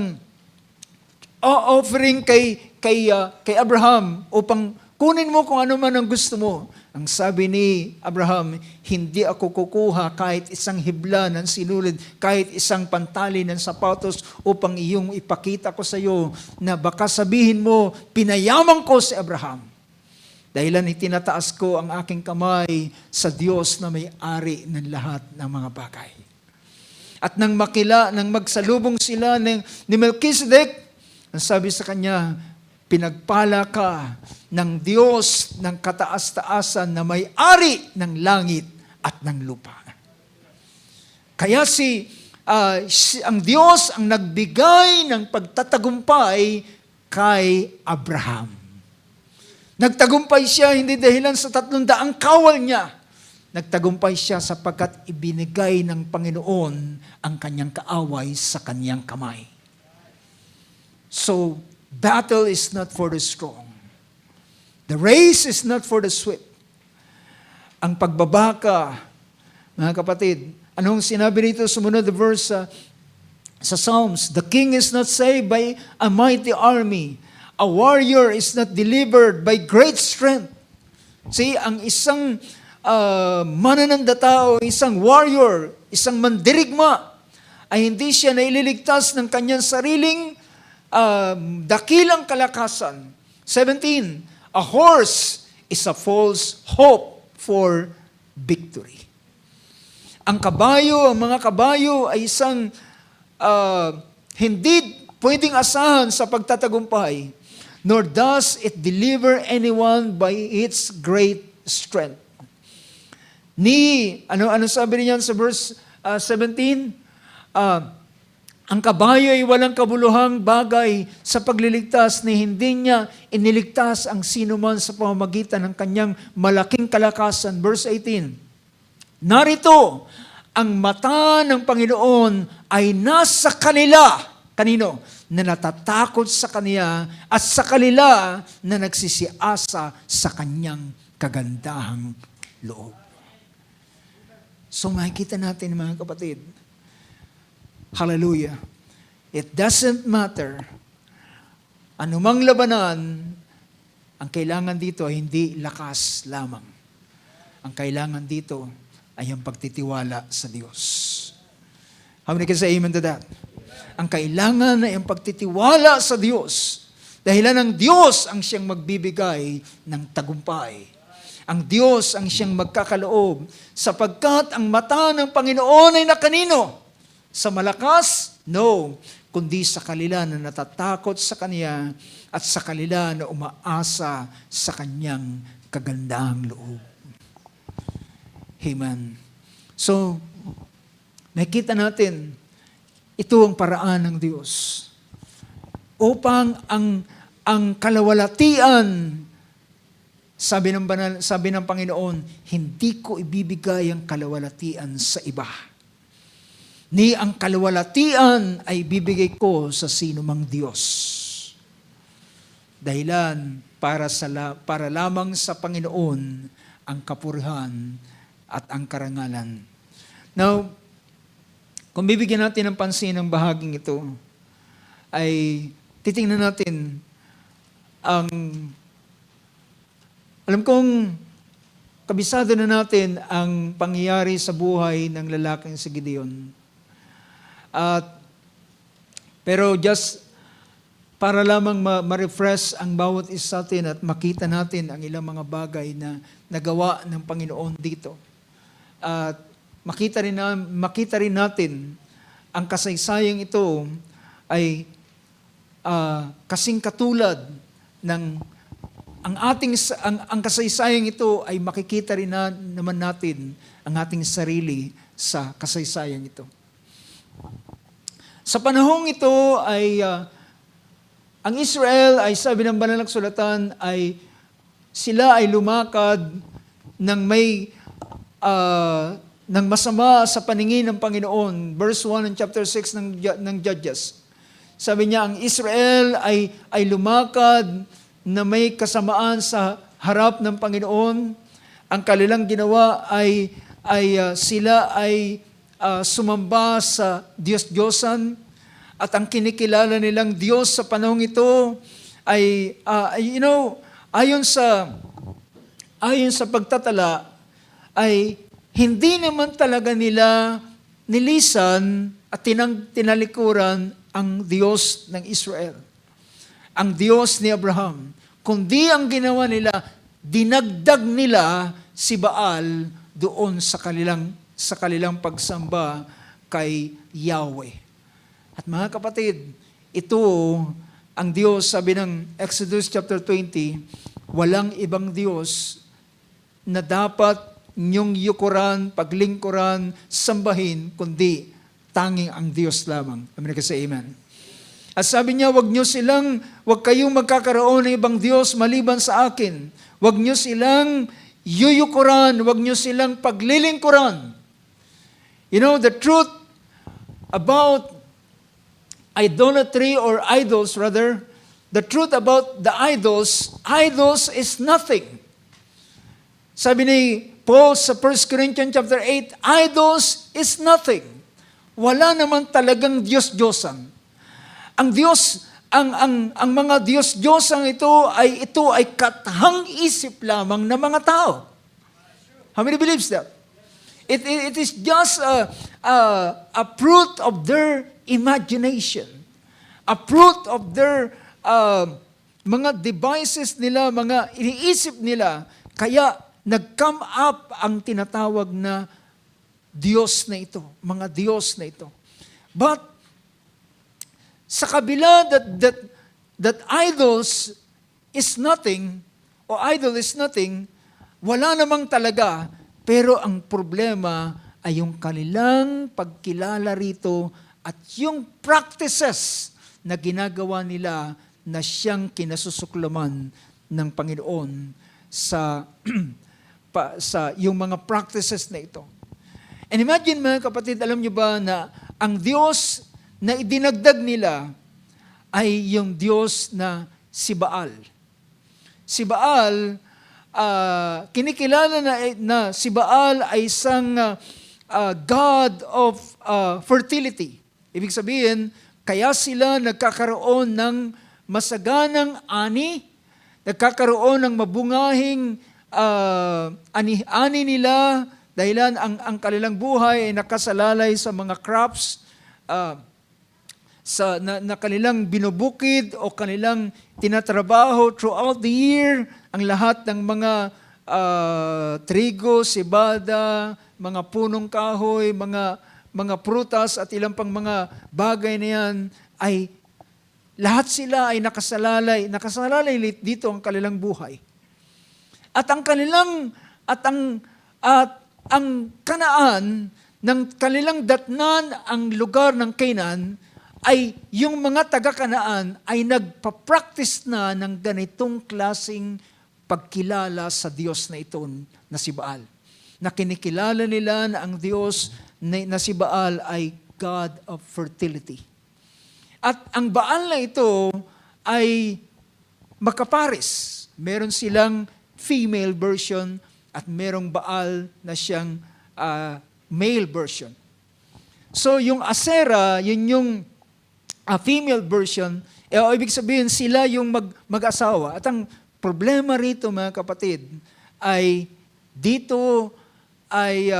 offering kay Abraham upang kunin mo kung ano man ang gusto mo. Ang sabi ni Abraham, hindi ako kukuha kahit isang hibla ng sinulid, kahit isang pantali ng sapatos upang iyong ipakita ko sa iyo na baka sabihin mo, pinayaman ko si Abraham. Dahilan itinataas ko ang aking kamay sa Diyos na may-ari ng lahat ng mga bagay. At nang magsalubong sila ni Melchizedek, ang sabi sa kanya, pinagpala ka ng Diyos ng kataas-taasan na may-ari ng langit at ng lupa. Kaya ang Diyos ang nagbigay ng pagtatagumpay kay Abraham. Nagtagumpay siya hindi dahilan sa 300 kawal niya. Nagtagumpay siya sapagkat ibinigay ng Panginoon ang kanyang kaaway sa kanyang kamay. So, battle is not for the strong. The race is not for the swift. Ang pagbabaka, mga kapatid, anong sinabi rito sumunod the verse sa Psalms? The king is not saved by a mighty army. A warrior is not delivered by great strength. See, ang isang mananandata o isang warrior, isang mandirigma, ay hindi siya naililigtas ng kanyang sariling dakilang kalakasan. 17, A horse is a false hope for victory. Ang mga kabayo ay isang hindi pwedeng asahan sa pagtatagumpay, nor does it deliver anyone by its great strength. Ano sabi niyan sa verse 17? Ang kabayo ay walang kabuluhang bagay sa pagliligtas ni hindi niya iniligtas ang sinuman sa pamamagitan ng kanyang malaking kalakasan. Verse 18, narito, ang mata ng Panginoon ay nasa kanila. Kanino? Na natatakot sa Kanya at sa kanila na nagsisiasa sa Kanyang kagandahang loob. So makikita natin mga kapatid, hallelujah, it doesn't matter anumang labanan, ang kailangan dito ay hindi lakas lamang. Ang kailangan dito ay ang pagtitiwala sa Diyos. How many can say amen to that? Ang kailangan ay ang pagtitiwala sa Diyos. Dahilan ng Diyos ang siyang magbibigay ng tagumpay. Ang Diyos ang siyang magkakaloob sapagkat ang mata ng Panginoon ay nakanino? Sa malakas? No. Kundi sa kanila na natatakot sa Kanya at sa kanila na umaasa sa Kanyang kagandahang loob. Amen. So, nakita natin, ito ang paraan ng Diyos upang ang kalawalatian, sabi ng Panginoon, hindi ko ibibigay ang kalawalatian sa iba. Ni ang kalawalatian ay bibigay ko sa sinumang Diyos. Dahilan para lamang sa Panginoon ang kapurihan at ang karangalan. Now, kung bibigyan natin ng pansin ang bahaging ito, ay titingnan natin alam kong kabisado na natin ang pangyayari sa buhay ng lalaking si Gideon. Pero just para lamang ma-refresh ang bawat isa natin at makita natin ang ilang mga bagay na nagawa ng Panginoon dito. At makita rin natin ang kasaysayang ito ay kasing katulad ng ang kasaysayang ito ay makikita rin naman natin ang ating sarili sa kasaysayang ito. Sa panahong ito ay ang Israel ay sabi ng banal na kasulatan ay sila ay lumakad ng ng masama sa paningin ng Panginoon. Verse 1 ng chapter 6 ng Judges. Sabi niya, ang Israel ay lumakad na may kasamaan sa harap ng Panginoon. Ang kanilang ginawa ay sila ay sumamba sa Diyos-Diyosan at ang kinikilala nilang Diyos sa panahong ito ay ayon sa pagtatala ay hindi naman talaga nila nilisan at tinalikuran ang Diyos ng Israel, ang Diyos ni Abraham, kundi ang ginawa nila, dinagdag nila si Baal doon sa kanilang pagsamba kay Yahweh. At mga kapatid, ito ang Diyos, sabi ng Exodus chapter 20, walang ibang Diyos na dapat niyong yukuran, paglingkuran, sambahin, kundi tanging ang Diyos lamang. Amen ka sa amen. At sabi niya, wag kayong magkakaroon ng ibang Diyos maliban sa akin. Wag niyo silang yuyukuran, wag niyo silang paglilingkuran. You know, the truth about idolatry or idols rather, the truth about the idols is nothing. Sabi ni Paul sa 1 Corinthians chapter 8, idols is nothing. Wala naman talagang Diyos-Diyosan. Ang Diyos, ang mga Diyos-Diyosan ito ay kathang-isip lamang ng mga tao. How many believes that? It is just a fruit of their imagination, a fruit of their mga devices nila, mga iniisip nila, kaya nag-come up ang tinatawag na Diyos na ito, mga Diyos na ito. But sa kabila that idols is nothing, o idol is nothing, wala namang talaga, pero ang problema ay yung kanilang pagkilala rito at yung practices na ginagawa nila na siyang kinasusuklaman ng Panginoon sa yung mga practices na ito. And imagine mga kapatid, alam niyo ba na ang Diyos na idinagdag nila ay yung Diyos na si Baal. Si Baal, kinikilala na si Baal ay isang God of fertility. Ibig sabihin, kaya sila nagkakaroon ng masaganang ani, nagkakaroon ng mabungahing ani nila, dahilan ang kanilang buhay ay nakasalalay sa mga crops na kanilang binubukid o kanilang tinatrabaho throughout the year, ang lahat ng mga trigo, sibada, mga punong kahoy, mga prutas at ilang pang mga bagay na yan ay lahat sila ay nakasalalay dito ang kanilang buhay. At ang Kanaan ng kanilang datnan, ang lugar ng Canaan, ay yung mga taga-Kanaan ay nagpa-practice na ng ganitong klaseng pagkilala sa Diyos na ito na si Baal. Na kinikilala nila na ang Diyos na si Baal ay God of fertility. At ang Baal na ito ay makapares. Meron silang female version at merong Baal na siyang male version. So yung Asera, yun yung female version, ibig sabihin sila yung mag-asawa. At ang problema rito mga kapatid, ay dito ay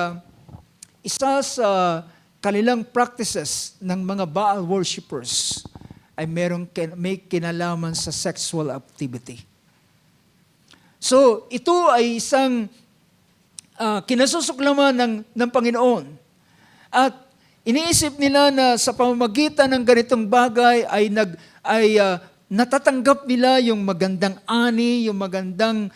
isa sa kanilang practices ng mga Baal worshippers ay may kinalaman sa sexual activity. So ito ay isang kinasusuklaman ng Panginoon. At iniisip nila na sa pamamagitan ng ganitong bagay ay natatanggap nila yung magandang ani, yung magandang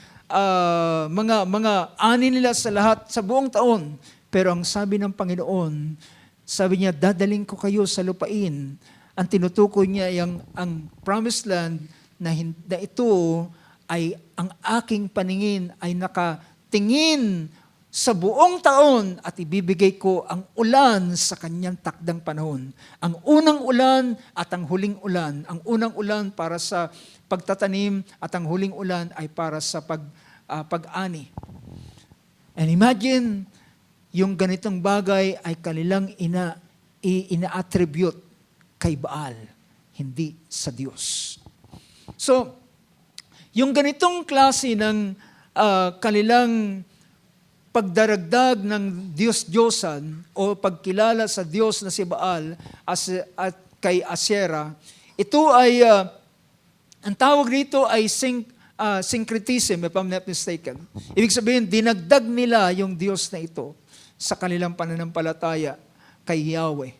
mga ani nila sa lahat sa buong taon. Pero ang sabi ng Panginoon, sabi niya, dadaling ko kayo sa lupain. Ang tinutukoy niya ay ang promised land na ito ay ang aking paningin ay nakatingin sa buong taon at ibibigay ko ang ulan sa kanyang takdang panahon. Ang unang ulan at ang huling ulan. Ang unang ulan para sa pagtatanim at ang huling ulan ay para sa pag-ani. And imagine, yung ganitong bagay ay kanilang ina-attribute kay Baal, hindi sa Diyos. So, yung ganitong klase ng kanilang pagdaragdag ng Diyos-Diyosan o pagkilala sa Diyos na si Baal at kay Asera, ito ay, ang tawag rito ay syncretism, if I'm not mistaken. Ibig sabihin, dinagdag nila yung Diyos na ito sa kanilang pananampalataya kay Yahweh.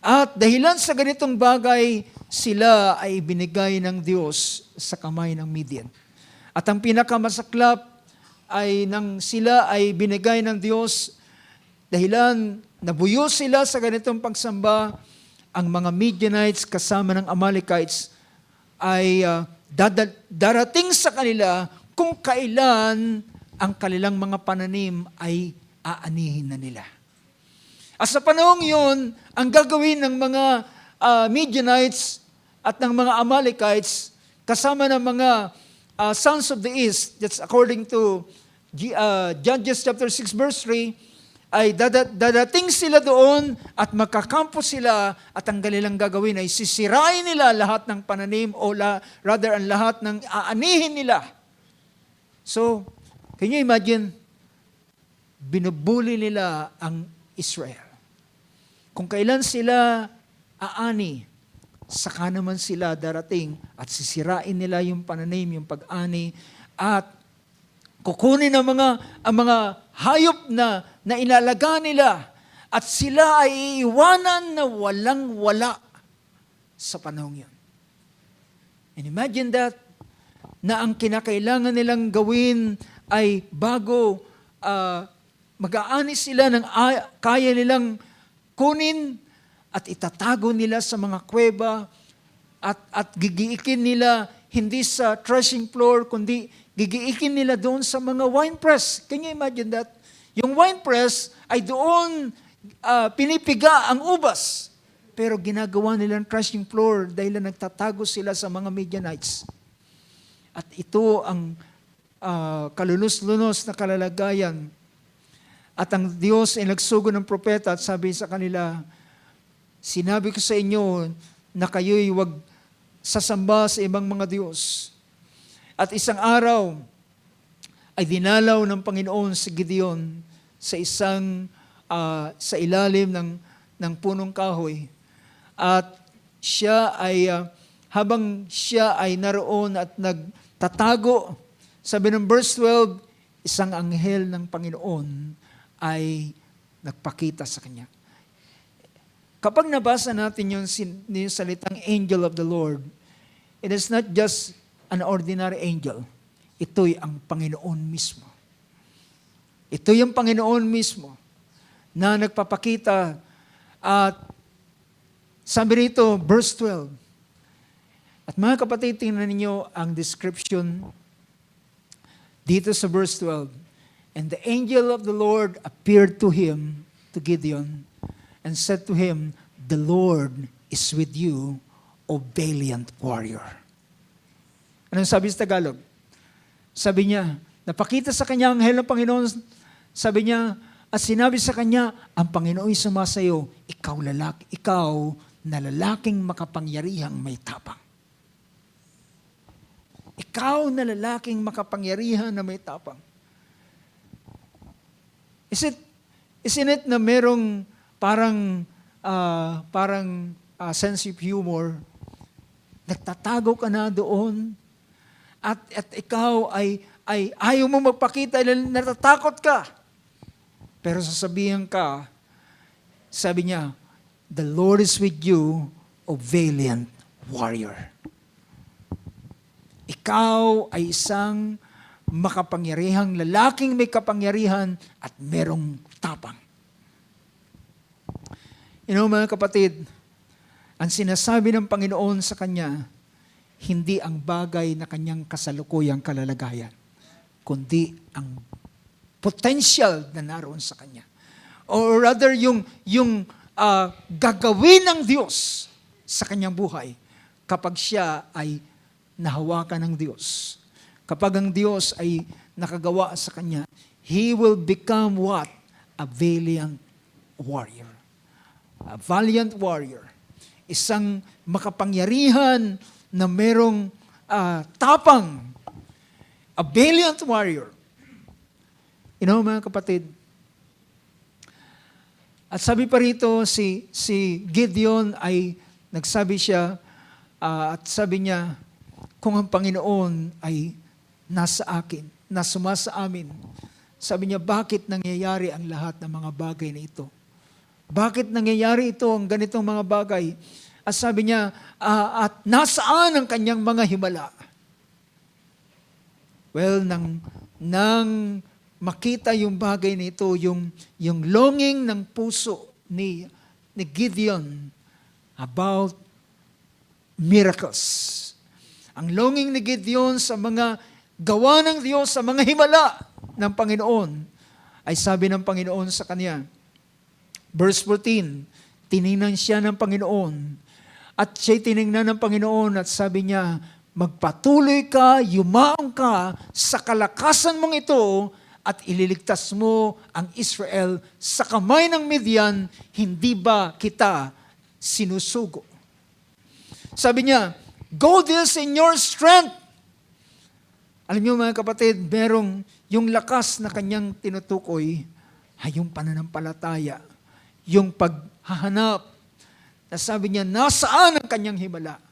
At dahilan sa ganitong bagay, sila ay binigay ng Diyos sa kamay ng Midian. At ang pinakamasaklap ay nang sila ay binigay ng Diyos, dahilan nabuyo sila sa ganitong pagsamba, ang mga Midianites kasama ng Amalekites ay darating sa kanila kung kailan ang kanilang mga pananim ay aanihin na nila. At sa panahong yun, ang gagawin ng mga Midianites at ng mga Amalekites kasama ng mga sons of the east, that's according to Judges chapter 6 verse 3, ay dadating sila doon at magkakampo sila at ang kanilang gagawin ay sisirain nila lahat ng pananim o rather ang lahat ng aanihin nila. So, can you imagine? Binubuli nila ang Israel. Kung kailan sila aani saka naman sila darating at sisirain nila yung pananim, yung pag-ani, at kukunin ang mga hayop na inalaga nila, at sila ay iiwanan na walang-wala sa panahon yun. And imagine that, na ang kinakailangan nilang gawin ay bago mag-aani sila ng kaya nilang kunin at itatago nila sa mga kuweba at gigiikin nila hindi sa threshing floor, kundi gigiikin nila doon sa mga wine press. Can you imagine that? Yung wine press ay doon pinipiga ang ubas. Pero ginagawa nilang threshing floor dahil nagtatago sila sa mga Midianites. At ito ang kalulus-lunos na kalalagayan. At ang Diyos ay nagsugo ng propeta at sabi sa kanila, sinabi ko sa inyo na kayo'y huwag sasamba sa ibang mga Diyos. At isang araw ay dinalaw ng Panginoon si Gideon sa sa ilalim ng punong kahoy. At siya ay habang siya ay naroon at nagtatago, sabi ng verse 12, isang anghel ng Panginoon ay nagpakita sa kanya. Kapag nabasa natin yung salitang angel of the Lord, it is not just an ordinary angel. Ito'y ang Panginoon mismo. Ito yung Panginoon mismo na nagpapakita. At sabi rito, verse 12. At mga kapatid, tingnan ninyo ang description dito sa verse 12. And the angel of the Lord appeared to him, to Gideon, and said to him, the Lord is with you, O valiant warrior. Anong sabi sa Tagalog? Sabi niya, napakita sa kanya ang anghel ng Panginoon, sabi niya, at sinabi sa kanya, ang Panginoon ay sumasayo, ikaw na lalaking makapangyarihang may tapang. Ikaw na lalaking makapangyarihan na may tapang. Isn't it na merong parang sense of humor? Nagtatago ka na doon at ikaw ay ayaw mo magpakita dahil natatakot ka. Pero sasabihan ka, sabi niya, the Lord is with you, O valiant warrior. Ikaw ay isang makapangyarihang lalaking may kapangyarihan at merong tapang. Mga kapatid, ang sinasabi ng Panginoon sa kanya, hindi ang bagay na kanyang kasalukuyang kalalagayan, kundi ang potential na naroon sa kanya. Or rather, yung gagawin ng Diyos sa kanyang buhay kapag siya ay nahawakan ng Diyos. Kapag ang Diyos ay nakagawa sa kanya, he will become what? A valiant warrior. A valiant warrior. Isang makapangyarihan na merong tapang. A valiant warrior. Mga kapatid, at sabi pa rito, si Gideon ay nagsabi siya, at sabi niya, kung ang Panginoon ay nasa akin, nasumasa amin, sabi niya, bakit nangyayari ang lahat ng mga bagay na ito? Bakit nangyayari ito, ang ganitong mga bagay? At sabi niya, at nasaan ang kanyang mga himala? Well, nang makita yung bagay na ito, yung longing ng puso ni Gideon about miracles. Ang longing ni Gideon sa mga gawa ng Diyos, sa mga himala ng Panginoon, ay sabi ng Panginoon sa kanya, verse 14, tiningnan siya ng Panginoon, at siya'y tiningnan ng Panginoon at sabi niya, magpatuloy ka, yumaong ka sa kalakasan mong ito, at ililigtas mo ang Israel sa kamay ng Midian, hindi ba kita sinusugo? Sabi niya, go this in your strength. Alam niyo mga kapatid, merong yung lakas na kanyang tinutukoy ay yung pananampalataya, yung paghahanap Nasabi niya, nasaan ang kanyang himala?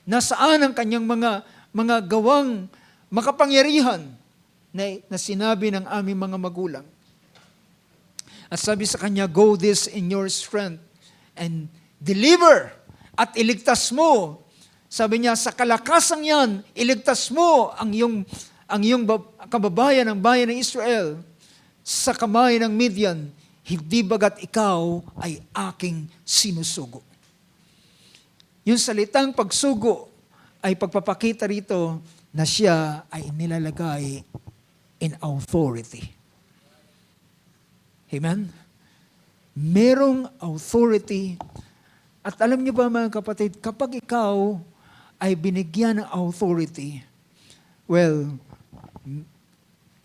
Nasaan ang kanyang mga gawang makapangyarihan na sinabi ng aming mga magulang? At sabi sa kanya, go this in your strength and deliver at iligtas mo. Sabi niya, sa kalakasan yan, iligtas mo ang iyong kababayan, ang bayan ng Israel, sa kamay ng Midian, hindi bagat ikaw ay aking sinusugo. Yung salitang pagsugo ay pagpapakita rito na siya ay nilalagay in authority. Amen? Merong authority. At alam niyo ba mga kapatid, kapag ikaw ay binigyan ng authority, well,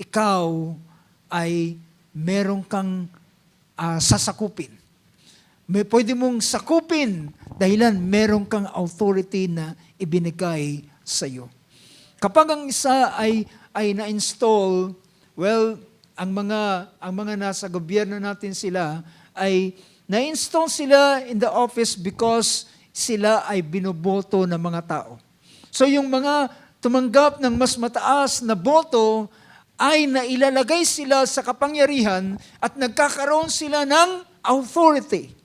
ikaw ay meron kang sasakupin. Pwede mong sakupin dahilan meron kang authority na ibinigay sa iyo. Kapag ang isa ay na-install, well, ang mga nasa gobyerno natin sila ay na-install sila in the office because sila ay binoboto ng mga tao. So yung mga tumanggap ng mas mataas na boto ay nailalagay sila sa kapangyarihan at nagkakaroon sila ng authority.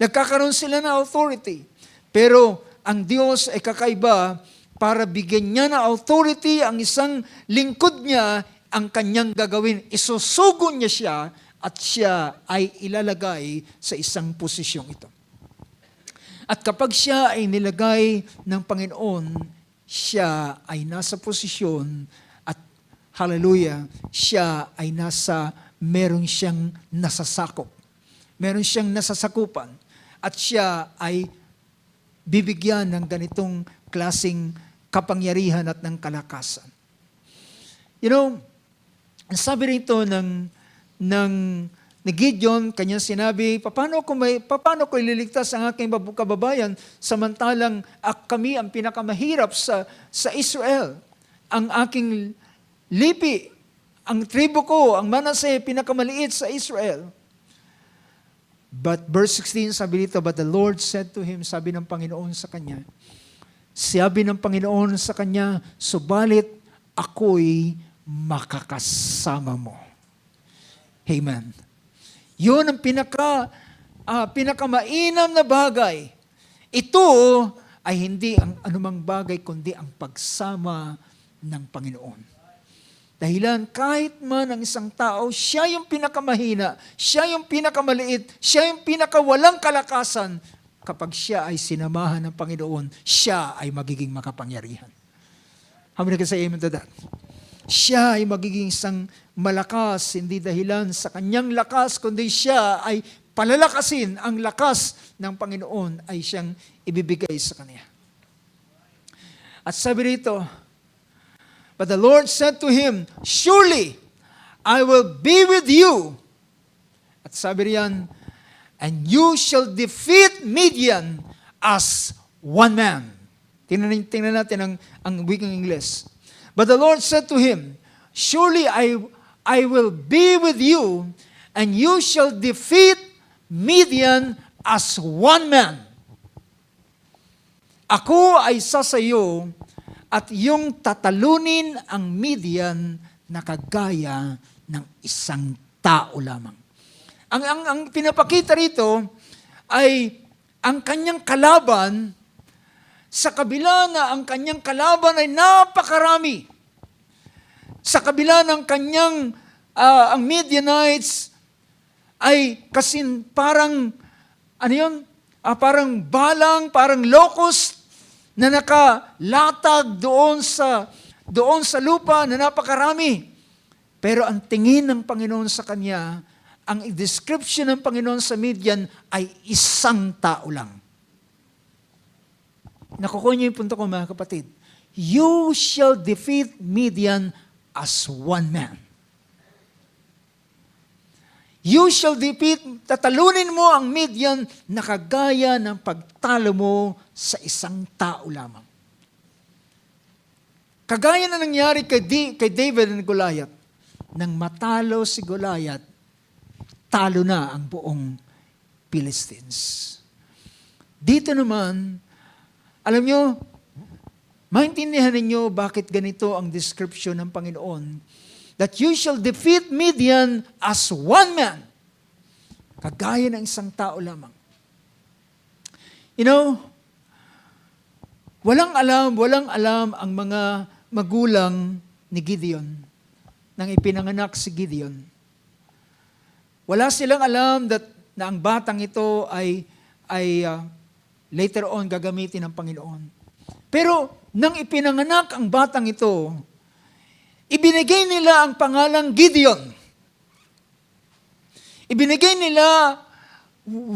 Nagkakaroon sila ng authority. Pero ang Diyos ay kakaiba para bigyan niya ng authority ang isang lingkod niya ang kanyang gagawin. Isusugo niya siya at siya ay ilalagay sa isang posisyong ito. At kapag siya ay nilagay ng Panginoon, siya ay nasa posisyon at hallelujah, siya ay meron siyang nasasakop. Meron siyang nasasakupan. At siya ay bibigyan ng ganitong klaseng kapangyarihan at ng kalakasan. You know, ang sabi rito ni Gideon, kanyang sinabi, paano ko ililigtas ang aking kababayan samantalang kami ang pinakamahirap sa Israel. Ang aking lipi, ang tribo ko, ang Manase, pinakamaliit sa Israel. But verse 16, sabi dito, but the Lord said to him, sabi ng Panginoon sa kanya, subalit ako'y makakasama mo. Amen. Yun ang pinakamainam na bagay. Ito ay hindi ang anumang bagay, kundi ang pagsama ng Panginoon. Dahilan kahit man ang isang tao, siya yung pinakamahina, siya yung pinakamaliit, siya yung pinakawalang kalakasan, kapag siya ay sinamahan ng Panginoon, siya ay magiging makapangyarihan. How many can say amen to that? Siya ay magiging isang malakas, hindi dahilan sa kanyang lakas, kundi siya ay palalakasin ang lakas ng Panginoon ay siyang ibibigay sa kanya. At sabi rito, but the Lord said to him, surely I will be with you. At sabi riyan, and you shall defeat Midian as one man. Tingnan natin ang wikang English. But the Lord said to him, surely I will be with you, and you shall defeat Midian as one man. Ako ay sasayo, at yung tatalunin ang Midian na kagaya ng isang tao lamang. Ang pinapakita rito ay ang kanyang kalaban, sa kabila na ang kanyang kalaban ay napakarami. Sa kabila ng kanyang, ang Midianites ay kasin parang, parang balang, parang locust na nakalatag doon sa lupa na napakarami. Pero ang tingin ng Panginoon sa kanya, ang description ng Panginoon sa Midian ay isang tao lang. Nakukuha niyo yung punto ko, mga kapatid. You shall defeat Midian as one man. You shall defeat, tatalunin mo ang Midian na kagaya ng pagtalo mo sa isang tao lamang. Kagaya na nangyari kay David and Goliath. Nang matalo si Goliath, talo na ang buong Philistines. Dito naman, alam nyo, maintindihan ninyo bakit ganito ang description ng Panginoon, that you shall defeat Midian as one man, kagaya ng isang tao lamang. You know, walang alam ang mga magulang ni Gideon nang ipinanganak si Gideon. Wala silang alam na ang batang ito ay later on gagamitin ng Panginoon. Pero nang ipinanganak ang batang ito, ibinigay nila ang pangalang Gideon. Ibinigay nila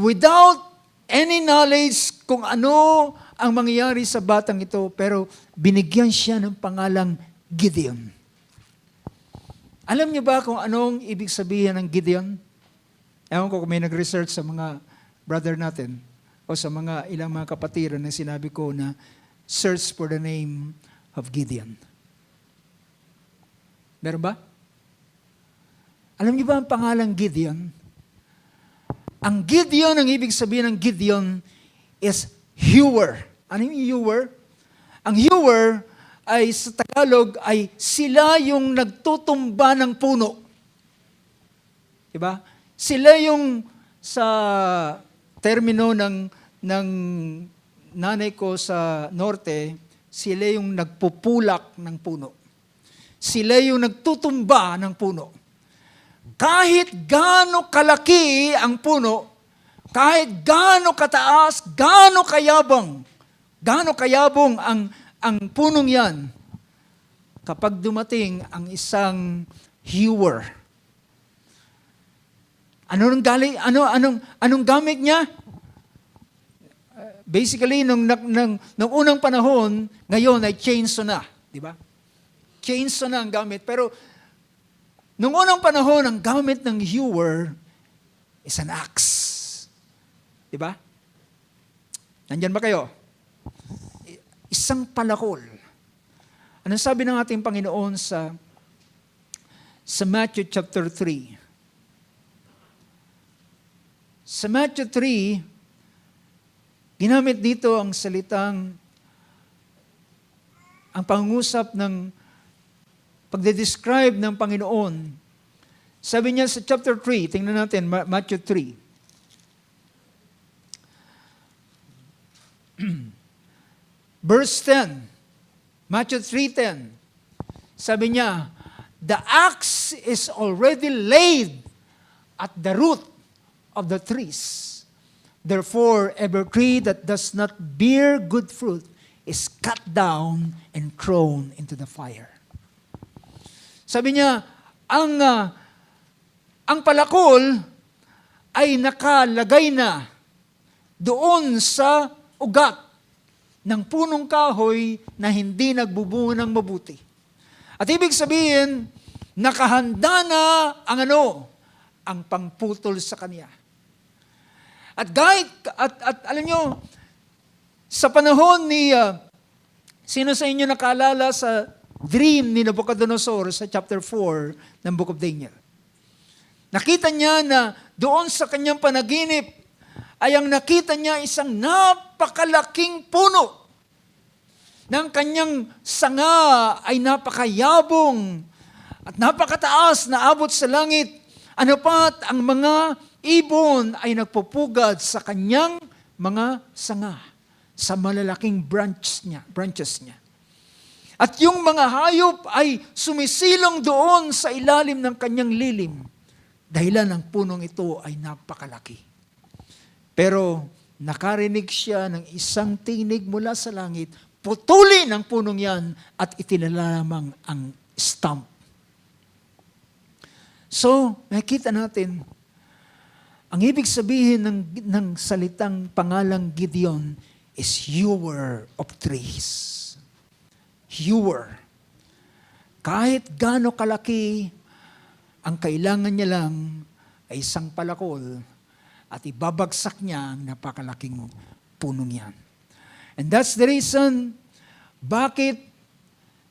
without any knowledge kung ano ang mangyayari sa batang ito, pero binigyan siya ng pangalang Gideon. Alam niyo ba kung anong ibig sabihin ng Gideon? Ewan ko kung may nag-research sa mga brother natin o sa mga ilang mga kapatiran na sinabi ko na search for the name of Gideon. Meron ba? Alam niyo ba ang pangalang Gideon? Ang Gideon, ang ibig sabihin ng Gideon is hewer. Ano yung hewer? Ang hewer ay sa Tagalog ay sila yung nagtutumba ng puno. Diba? Sila yung sa termino ng nanay ko sa norte, sila yung nagpupulak ng puno. Sila yung nagtutumba ng puno. Kahit gaano kalaki ang puno, kahit gaano kataas, gaano kayabong ang punong yan, kapag dumating ang isang hewer, anong gamit niya? Basically, nung unang panahon, ngayon ay chainsaw na, di ba? Chainsaw na ang gamit. Pero, nung unang panahon, ang gamit ng hewer is an axe. Di ba? Nandyan ba kayo? Isang palakol. Anong sabi ng ating Panginoon sa Matthew chapter 3? Sa Matthew 3, ginamit dito ang salitang, ang pangungusap ng pagde-describe ng Panginoon. Sabi niya sa chapter 3, tingnan natin, Matthew 3. Verse 10, Matthew 3:10, sabi niya, the axe is already laid at the root of the trees. Therefore, every tree that does not bear good fruit is cut down and thrown into the fire. Sabi niya, ang palakol ay nakalagay na doon sa ugat ng punong kahoy na hindi nagbubunga ng mabuti. At ibig sabihin, nakahanda na ang pangputol sa kanya. At alam nyo, sa panahon ni, sino sa inyo nakaalala sa dream ni Nabucodonosor sa chapter 4 ng Book of Daniel? Nakita niya na doon sa kanyang panaginip, ay ang nakita niya isang napakalaking puno. Nang kanyang sanga ay napakayabong at napakataas na abot sa langit. Ano pat ang mga ibon ay nagpupugad sa kanyang mga sanga, sa malalaking branches niya. At yung mga hayop ay sumisilong doon sa ilalim ng kanyang lilim. Dahilan ang punong ito ay napakalaki. Pero nakarinig siya ng isang tinig mula sa langit, putulin ang punong yan at itinala lamang ang stump. So, nakita natin, ang ibig sabihin ng salitang pangalang Gideon is hewer of trees. Hewer. Kahit gaano kalaki, ang kailangan niya lang ay isang palakol at ibabagsak niya ang napakalaking punong yan. And that's the reason bakit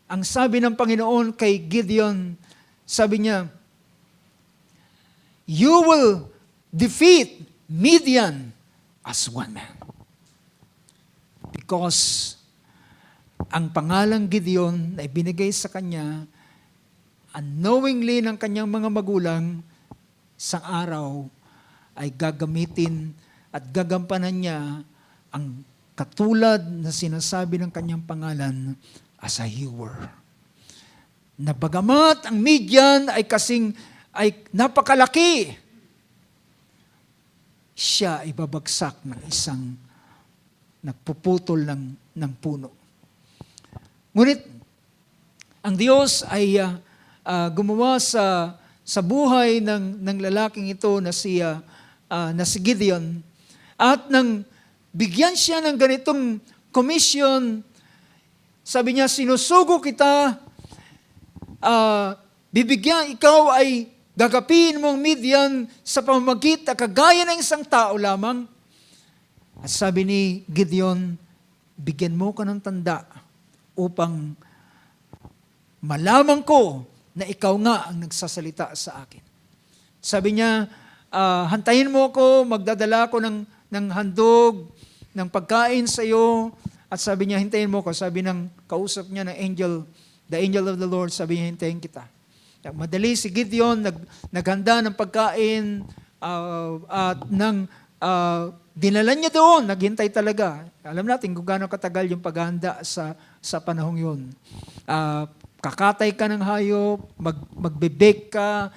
ang sabi ng Panginoon kay Gideon, sabi niya, you will defeat Midian as one man. because ang pangalang Gideon na ibinigay sa kanya, unknowingly ng kanyang mga magulang, sa araw ay gagamitin at gagampanan niya ang katulad na sinasabi ng kanyang pangalan as a hewer. Na bagamat ang Midian ay napakalaki, siya ay babagsak ng isang nagpuputol ng puno. Ngunit ang Diyos ay gumawa sa buhay ng lalaking ito na si Gideon, at nang bigyan siya ng ganitong commission, sabi niya, sinusugo kita, ikaw ay gagapin mong Midian sa pamamagitan kagaya ng isang tao lamang. At sabi ni Gideon, bigyan mo ka ng tanda upang malaman ko na ikaw nga ang nagsasalita sa akin. Sabi niya, hantayin mo ako, magdadala ko ng handog, ng pagkain sa iyo. At sabi niya, hintayin mo ko. Sabi ng kausap niya ng the angel of the Lord, sabi niya, hintayin kita. Madali si Gideon, naghanda ng pagkain, at dinala niya doon, naghintay talaga. Alam natin kung gaano katagal yung paghahanda sa panahong yun. Kakatay ka ng hayop, magbe-bake ka,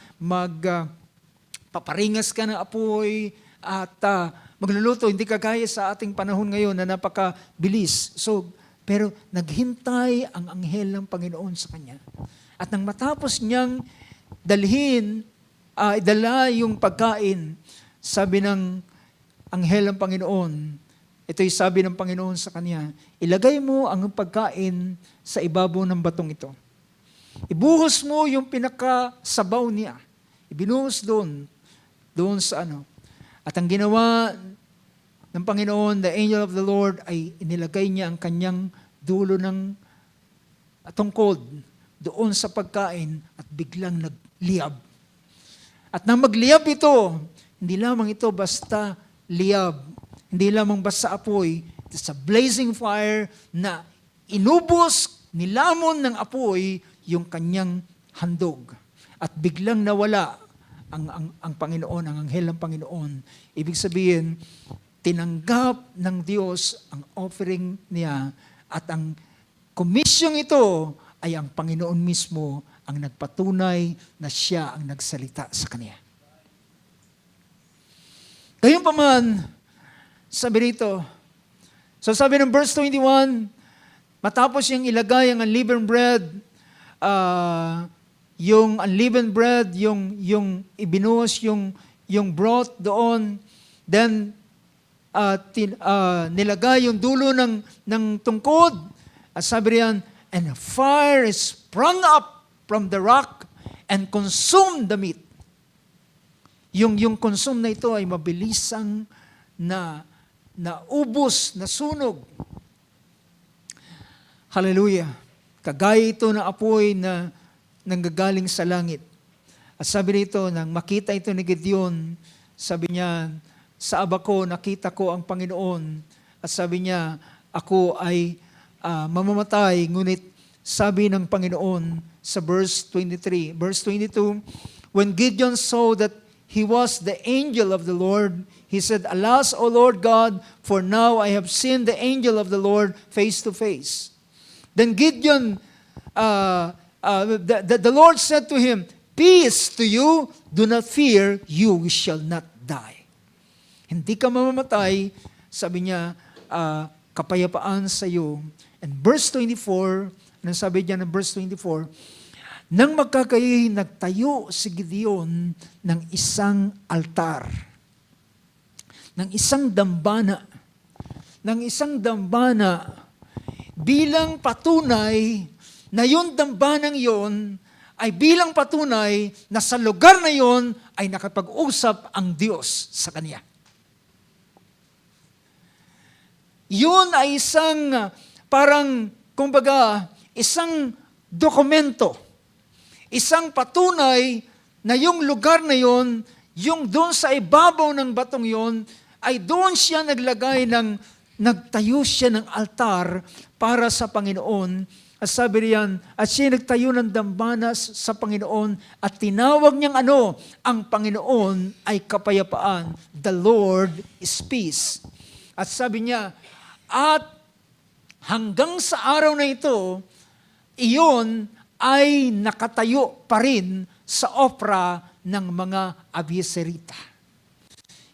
paparingas ka ng apoy, at magluluto. Hindi kagaya sa ating panahon ngayon na napakabilis. Pero naghintay ang anghel ng Panginoon sa kanya. At nang matapos niyang idala yung pagkain, sabi ng anghel ng Panginoon, ito'y sabi ng Panginoon sa kanya, ilagay mo ang pagkain sa ibabaw ng batong ito. Ibuhos mo yung pinakasabaw niya. Ibinuhos doon sa ano. At ang ginawa ng Panginoon, the angel of the Lord, ay inilagay niya ang kanyang dulo ng tungkod doon sa pagkain at biglang nagliyab. At nang magliyab ito, hindi lamang ito basta liyab, hindi lamang basta apoy, it's a blazing fire na inubos, nilamon ng apoy yung kanyang handog. At biglang nawala ang Panginoon, ang anghel ng Panginoon. Ibig sabihin, tinanggap ng Diyos ang offering niya, at ang komisyong ito ay ang Panginoon mismo ang nagpatunay na siya ang nagsalita sa kanya. Gayunpaman, sabi rito, sabi ng verse 21, matapos yung ilagay ang unleavened bread, yung unleavened bread, yung ibinuhos, yung broth doon, then nilagay yung dulo ng tungkod, at sabi riyan, and a fire sprung up from the rock and consumed the meat. Yung consume na ito ay mabilisang naubos, nasunog. Hallelujah. Kagaya ito ng apoy na nanggagaling sa langit. At sabi nito, nang makita ito ni Gideon, sabi niya, sa aba ko, nakita ko ang Panginoon. At sabi niya, ako ay mamamatay. Ngunit sabi ng Panginoon sa verse 23, verse 22, when Gideon saw that he was the angel of the Lord, he said, alas, O Lord God, for now I have seen the angel of the Lord face to face. Then Gideon, the Lord said to him, peace to you, do not fear, you shall not die. Hindi ka mamamatay, sabi niya, kapayapaan sa iyo. And verse 24, anong sabi niya ng verse 24, nang magkakayoy, nagtayo si Gideon ng isang altar, ng isang dambana, bilang patunay na yung dambanang yon ay bilang patunay na sa lugar na yon ay nakapag-usap ang Diyos sa kanya. Yun ay isang parang, kumbaga, isang dokumento, isang patunay na yung lugar na yon, yung doon sa ibabaw ng batong yon, ay doon siya naglagay ng nagtayo siya ng altar para sa Panginoon. At sabi riyan, at siya nagtayo ng dambanas sa Panginoon at tinawag niyang ang Panginoon ay kapayapaan. The Lord is peace. At sabi niya, at hanggang sa araw na ito, iyon ay nakatayo pa rin sa Opra ng mga Abieserita.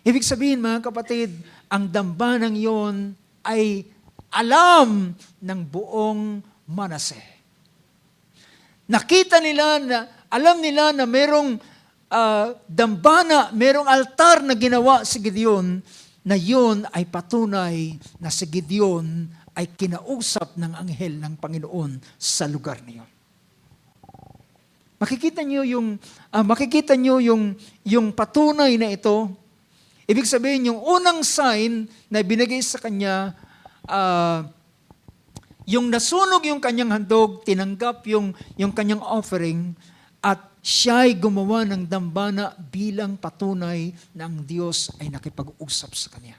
Ibig sabihin, mga kapatid, ang dambanang iyon ay alam ng buong Manase. Nakita nila alam nila na merong dambana, merong altar na ginawa si Gideon, na yun ay patunay na si Gideon ay kinausap ng anghel ng Panginoon sa lugar na yun. Makikita niyo yung patunay na ito. Ibig sabihin, yung unang sign na binigay sa kanya, yung nasunog yung kanyang handog, tinanggap yung kanyang offering, at siya'y gumawa ng dambana bilang patunay na ang Diyos ay nakipag-usap sa kanya.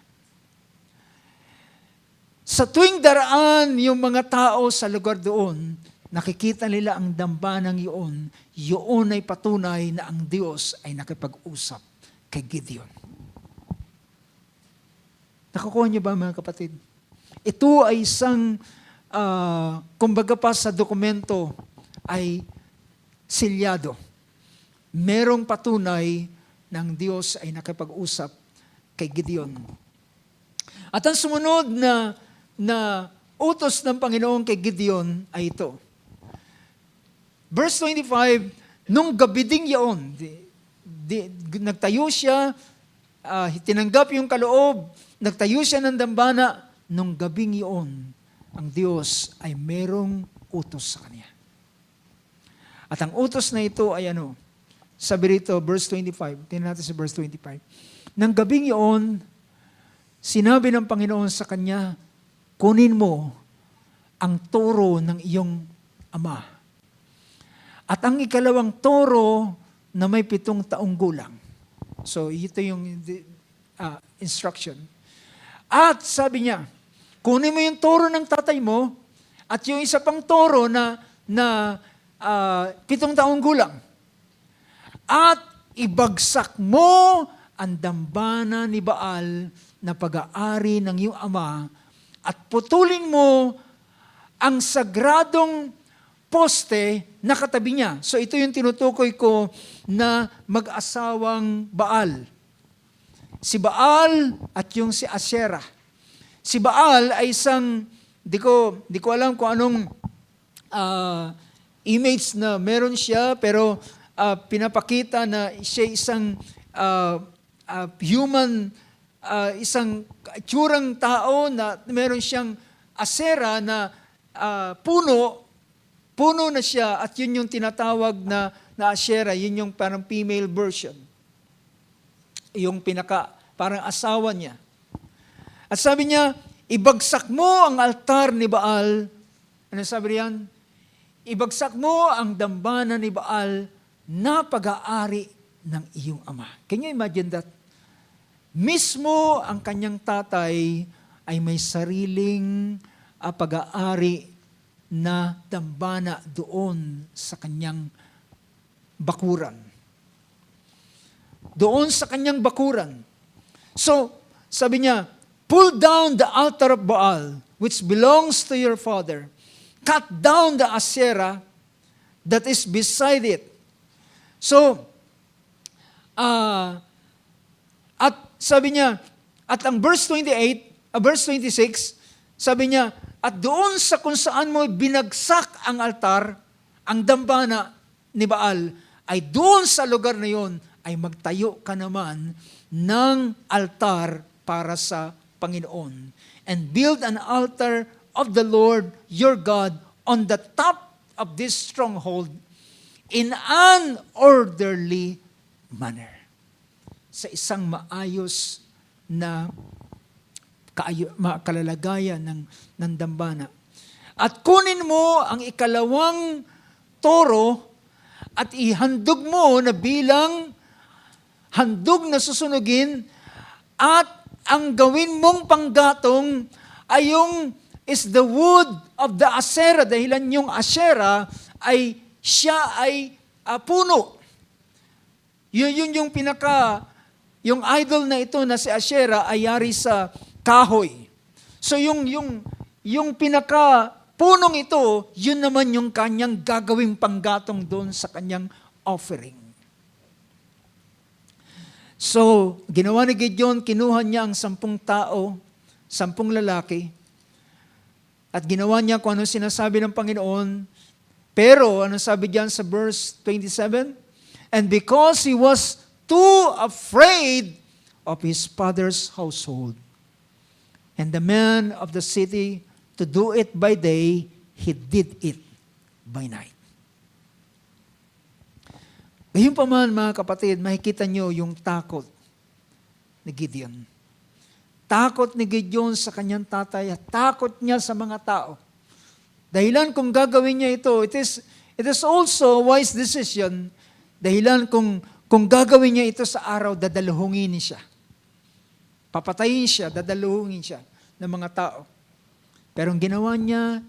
Sa tuwing daraan yung mga tao sa lugar doon, nakikita nila ang dambanang yun ay patunay na ang Diyos ay nakipag-usap kay Gideon. Nakukuha niyo ba, mga kapatid? Ito ay isang, kumbaga pa sa dokumento, ay silyado. Merong patunay ng Diyos ay nakipag-usap kay Gideon. At ang sumunod na utos ng Panginoon kay Gideon ay ito. Verse 25, nung gabi ding yaon, nagtayo siya, tinanggap yung kaloob, nagtayo siya ng dambana, nung gabing iyon, ang Diyos ay merong utos sa kanya. At ang utos na ito ay sabi rito, verse 25, tingnan natin sa verse 25. Nang gabing iyon, sinabi ng Panginoon sa kanya, kunin mo ang toro ng iyong ama. At ang ikalawang toro na may 7 taong gulang. So, ito yung instruction. At sabi niya, kunin mo yung toro ng tatay mo at yung isa pang toro na 7 taong gulang. At ibagsak mo ang dambana ni Baal na pag-aari ng iyong ama at putulin mo ang sagradong poste na katabi niya. So ito yung tinutukoy ko na mag-asawang Baal. Si Baal at yung si Asherah. Si Baal ay isang, di ko alam kung anong image na meron siya, pero pinapakita na siya isang human, isang tsurang tao na meron siyang Asera na puno na siya, at yun yung tinatawag na Asherah, yun yung parang female version. Yung parang asawa niya. At sabi niya, ibagsak mo ang altar ni Baal. Ano sabi riyan? Ibagsak mo ang dambana ni Baal na pag-aari ng iyong ama. Can you imagine that? Mismo ang kanyang tatay ay may sariling pag-aari na dambana doon sa kanyang bakuran. Doon sa kanyang bakuran. So, sabi niya, pull down the altar of Baal, which belongs to your father. Cut down the Asherah that is beside it. So, at sabi niya, at ang verse 26, sabi niya, at doon sa kung saan mo binagsak ang altar, ang dambana ni Baal, ay doon sa lugar na yon, ay magtayo ka naman ng altar para sa Panginoon. And build an altar of the Lord your God on the top of this stronghold in an orderly manner. Sa isang maayos na kalalagayan ng dambana. At kunin mo ang ikalawang toro at ihandog mo na bilang handog na susunugin, at ang gawin mong panggatong is the wood of the Asherah. Dahilan yung Asherah ay siya ay puno. Yun yung yung idol na ito na si Asherah ay yari sa kahoy. So yung punong ito, yun naman yung kanyang gagawing panggatong doon sa kanyang offering. So, ginawa ni Gideon, kinuha niya ang 10 tao, 10 lalaki, at ginawa niya kung ano sinasabi ng Panginoon. Pero, ano sabi diyan sa verse 27? And because he was too afraid of his father's household, and the men of the city to do it by day, he did it by night. Ngayon pa man, mga kapatid, makikita nyo yung takot ni Gideon. Takot ni Gideon sa kanyang tatay at takot niya sa mga tao. Dahilan kung gagawin niya ito, it is also a wise decision. Dahilan kung gagawin niya ito sa araw, dadaluhungin siya. Papatayin siya, dadaluhungin siya ng mga tao. Pero ang ginawa niya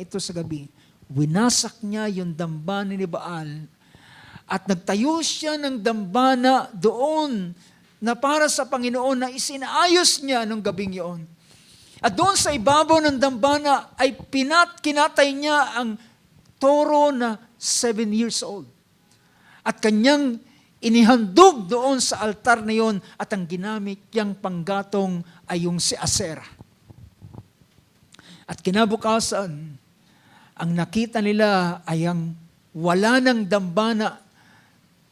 ito sa gabi. Winasak niya yung dambana ni Baal at nagtayo siya ng dambana doon na para sa Panginoon na isinaayos niya nung gabing iyon. At doon sa ibabaw ng dambana ay kinatay niya ang toro na 7 years old. At kanyang inihandog doon sa altar na yon at ang ginamit niyang panggatong ay yung si Asherah. At kinabukasan, ang nakita nila ay ang wala ng dambana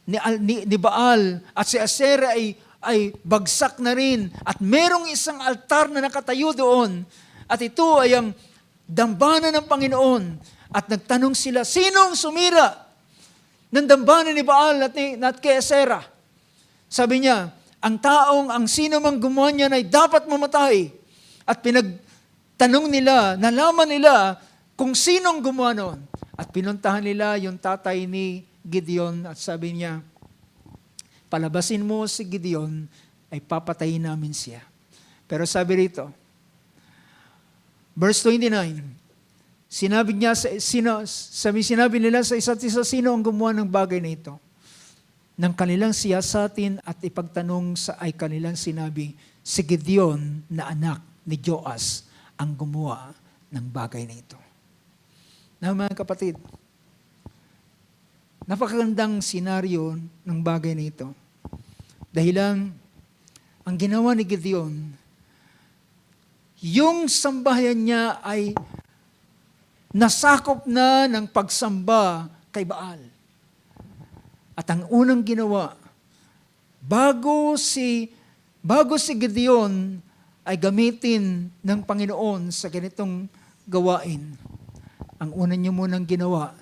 ni Baal at si Asherah ay bagsak na rin at merong isang altar na nakatayo doon at ito ay ang dambana ng Panginoon at nagtanong sila, sinong sumira ng dambana ni Baal at kay Asherah? Sabi niya, ang sino mang gumawa niyan ay dapat mamatay. At pinagtanong nila, nalaman nila kung sinong gumawa noon. At pinuntahan nila yung tatay ni Gideon at sabi niya, palabasin mo si Gideon, ay papatayin namin siya. Pero sabi rito, verse 29, sinabi nila sa isa't isa, sino ang gumawa ng bagay na ito? Nang kanilang siyasatin at ipagtanong ay kanilang sinabi, si Gideon na anak ni Joas ang gumawa ng bagay na ito. Na mga kapatid, napakagandang senaryo ng bagay na ito. Dahilan, ang ginawa ni Gideon, yung sambahayan niya ay nasakop na ng pagsamba kay Baal. At ang unang ginawa, bago si Gideon ay gamitin ng Panginoon sa ganitong gawain, ang una niya munang ginawa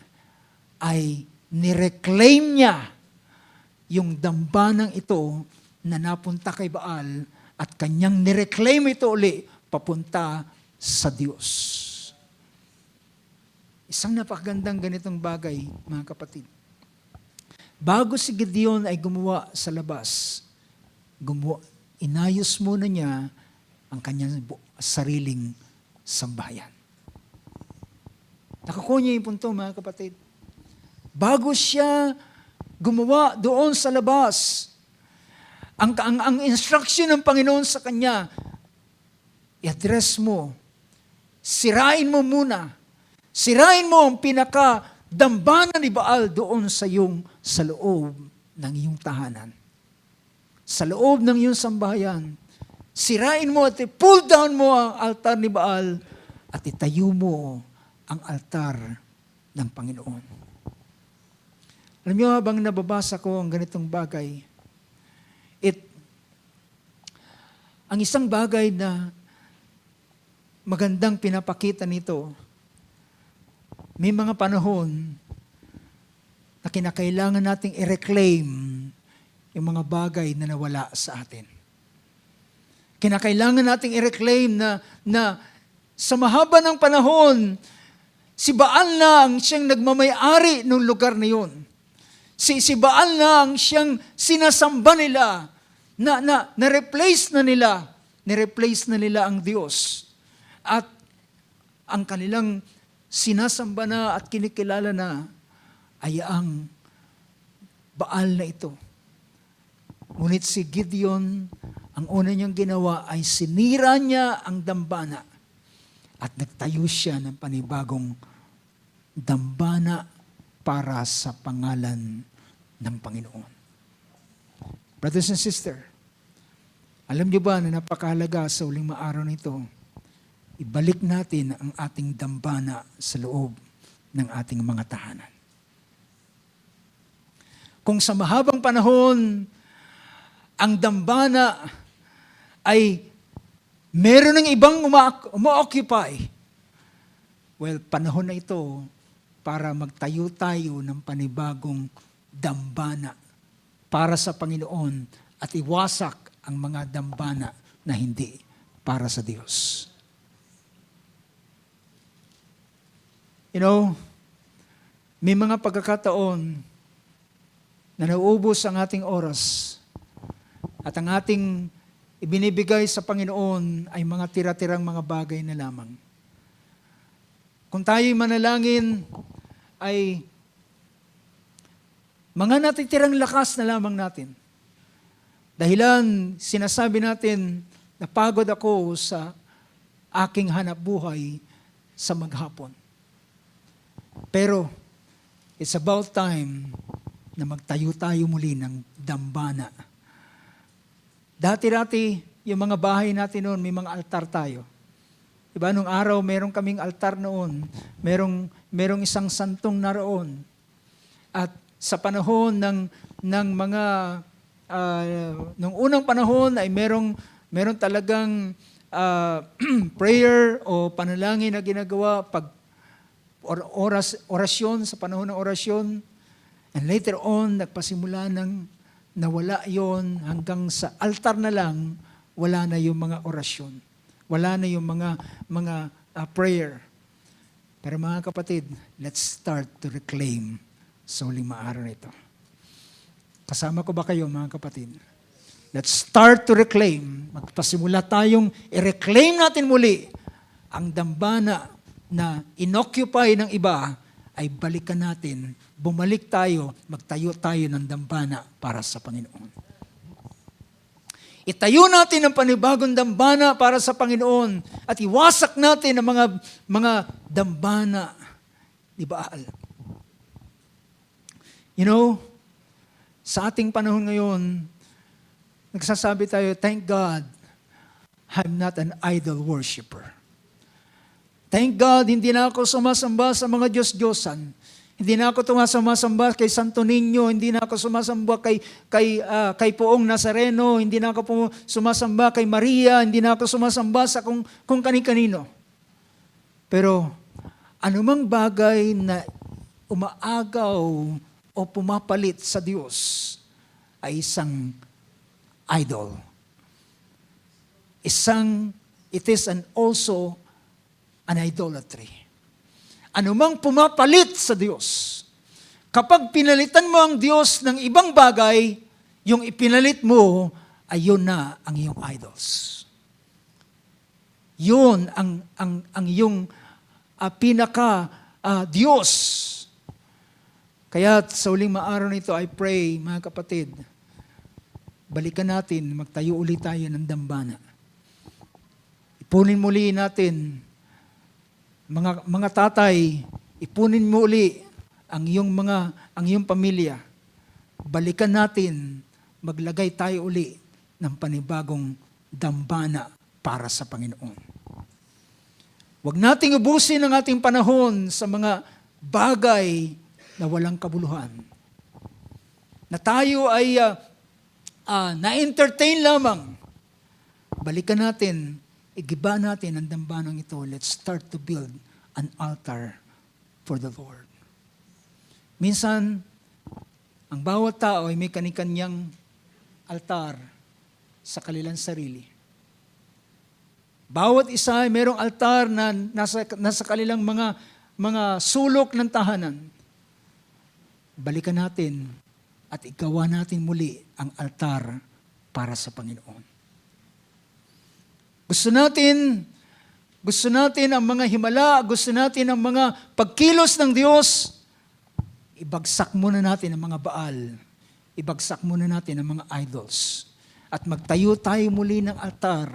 ay nireclaim niya yung dambanang ito na napunta kay Baal at kanyang nireclaim ito uli papunta sa Diyos. Isang napakagandang ganitong bagay, mga kapatid. Bago si Gideon ay gumawa sa labas, inayos muna niya ang kanyang sariling sambahayan. Nakakuha niya yung punto, mga kapatid. Bago siya gumawa doon sa labas, ang instruction ng Panginoon sa kanya, i-address mo, sirain mo muna, sirain mo ang pinaka-dambana ni Baal doon sa loob ng iyong tahanan. Sa loob ng iyong sambahayan, sirain mo at pull down mo ang altar ni Baal at itayo mo ang altar ng Panginoon. Alam niyo, habang nababasa ko ang ganitong bagay, ang isang bagay na magandang pinapakita nito, may mga panahon na kinakailangan nating i-reclaim yung mga bagay na nawala sa atin. Kinakailangan nating i-reclaim na sa mahaba ng panahon, si Baal na ang siyang nagmamay-ari ng lugar na yun. Si Baal na ang siyang sinasamba nila, na-replace na nila ang Diyos. at ang kanilang sinasamba na at kinikilala na ay ang Baal na ito. Ngunit si Gideon, ang una niyang ginawa ay sinira niya ang dambana at nagtayo siya ng panibagong dambana para sa pangalan ng Panginoon. Brothers and sisters, alam niyo ba na napakahalaga sa uling maaraw nito, ibalik natin ang ating dambana sa loob ng ating mga tahanan. Kung sa mahabang panahon, ang dambana ay meron ng ibang umo-occupy, well, panahon na ito para magtayo tayo ng panibagong dambana para sa Panginoon at iwasak ang mga dambana na hindi para sa Diyos. You know, may mga pagkakataon na nauubos ang ating oras at ang ating ibinibigay sa Panginoon ay mga tira-tirang mga bagay na lamang. Kung tayo'y manalangin, ay mga natitirang lakas na lamang natin. Dahilan, sinasabi natin, napagod ako sa aking hanap buhay sa maghapon. Pero, it's about time na magtayo tayo muli ng dambana. Dati-dati, yung mga bahay natin noon, may mga altar tayo. Diba, nung araw, merong kaming altar noon. Merong isang santong naroon. At sa panahon ng mga, nung unang panahon ay merong talagang prayer o panalangin na ginagawa pag orasyon, sa panahon ng orasyon. And later on, nagpasimula ng nawala yon hanggang sa altar na lang, wala na yung mga orasyon. Wala na yung mga prayer. Pero mga kapatid, let's start to reclaim sa huling araw nito. Kasama ko ba kayo mga kapatid? Let's start to reclaim. Magpasimula tayong i-reclaim natin muli ang dambana na inoccupy ng iba ay balikan natin, bumalik tayo, magtayo tayo ng dambana para sa Panginoon. Itayo natin ang panibagong dambana para sa Panginoon at iwasak natin ang mga dambana ni Baal. You know, sa ating panahon ngayon, nagsasabi tayo, thank God, I'm not an idol worshiper. Thank God, hindi na ako sumasamba sa mga Diyos-Diyosan. Hindi na ako sumasamba kay Santo Niño, hindi na ako sumasamba kay Poong Nazareno, hindi na ako sumasamba kay Maria, hindi na ako sumasamba sa kung kani-kanino. Pero anumang bagay na umaagaw o pumapalit sa Diyos ay isang idol. It is also an idolatry. Anumang pumapalit sa Diyos, kapag pinalitan mo ang Diyos ng ibang bagay, yung ipinalit mo ay yun na ang iyong idols. Yun ang iyong pinaka Diyos. Kaya sa uling maaraw nito, I pray, mga kapatid, balikan natin, magtayo ulit tayo ng dambana. Ipunin muli natin, mga tatay, ipunin mo uli ang iyong pamilya. Balikan natin, maglagay tayo uli ng panibagong dambana para sa Panginoon. Huwag nating ubusin ang ating panahon sa mga bagay na walang kabuluhan. Na tayo ay na-entertain lamang. Balikan natin, igiba natin ang dambanang ito. Let's start to build an altar for the Lord. Minsan, ang bawat tao ay may kani-kanyang altar sa kanilang sarili. Bawat isa ay mayroong altar na nasa kanilang mga sulok ng tahanan. Balikan natin at igawa natin muli ang altar para sa Panginoon. Gusto natin gusto natin ang mga himala, gusto natin ang mga pagkilos ng Diyos, ibagsak muna natin ang mga Baal. Ibagsak muna natin ang mga idols. At magtayo tayo muli ng altar.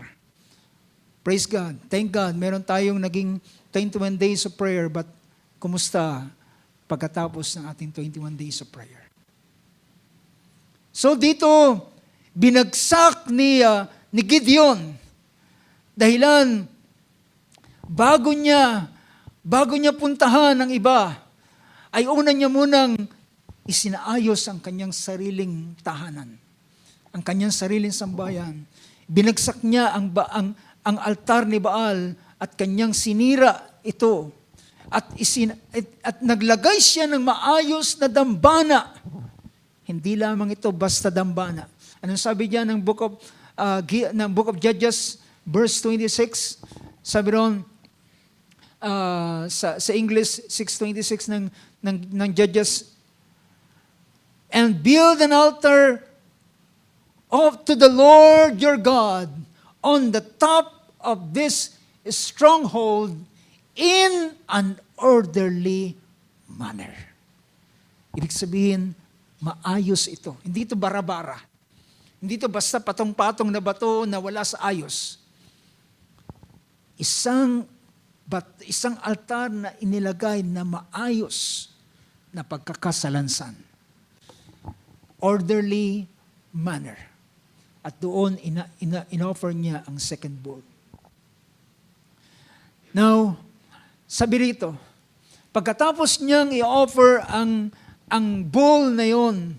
Praise God. Thank God. Meron tayong naging 21 days of prayer, but kumusta pagkatapos ng ating 21 days of prayer? So dito, binagsak ni Gideon. Dahilan, bago niya puntahan ng iba, ay una niya munang isinaayos ang kanyang sariling tahanan, ang kanyang sariling sambayan. Binagsak niya ang altar ni Baal at kanyang sinira ito. At naglagay siya ng maayos na dambana. Hindi lamang ito basta dambana. Anong sabi diyan ng Book of Judges, verse 26? Sabi ron, sa English 6:26 ng Judges, and build an altar to the Lord your God on the top of this stronghold in an orderly manner. Ibig sabihin, maayos ito. Hindi ito bara-bara. Hindi ito basta patong-patong na bato na wala sa ayos. Isang altar na inilagay na maayos na pagkakasalansan. Orderly manner. At doon, in-offer niya ang second bull. Now, sabi rito, pagkatapos niyang i-offer ang bull na yon,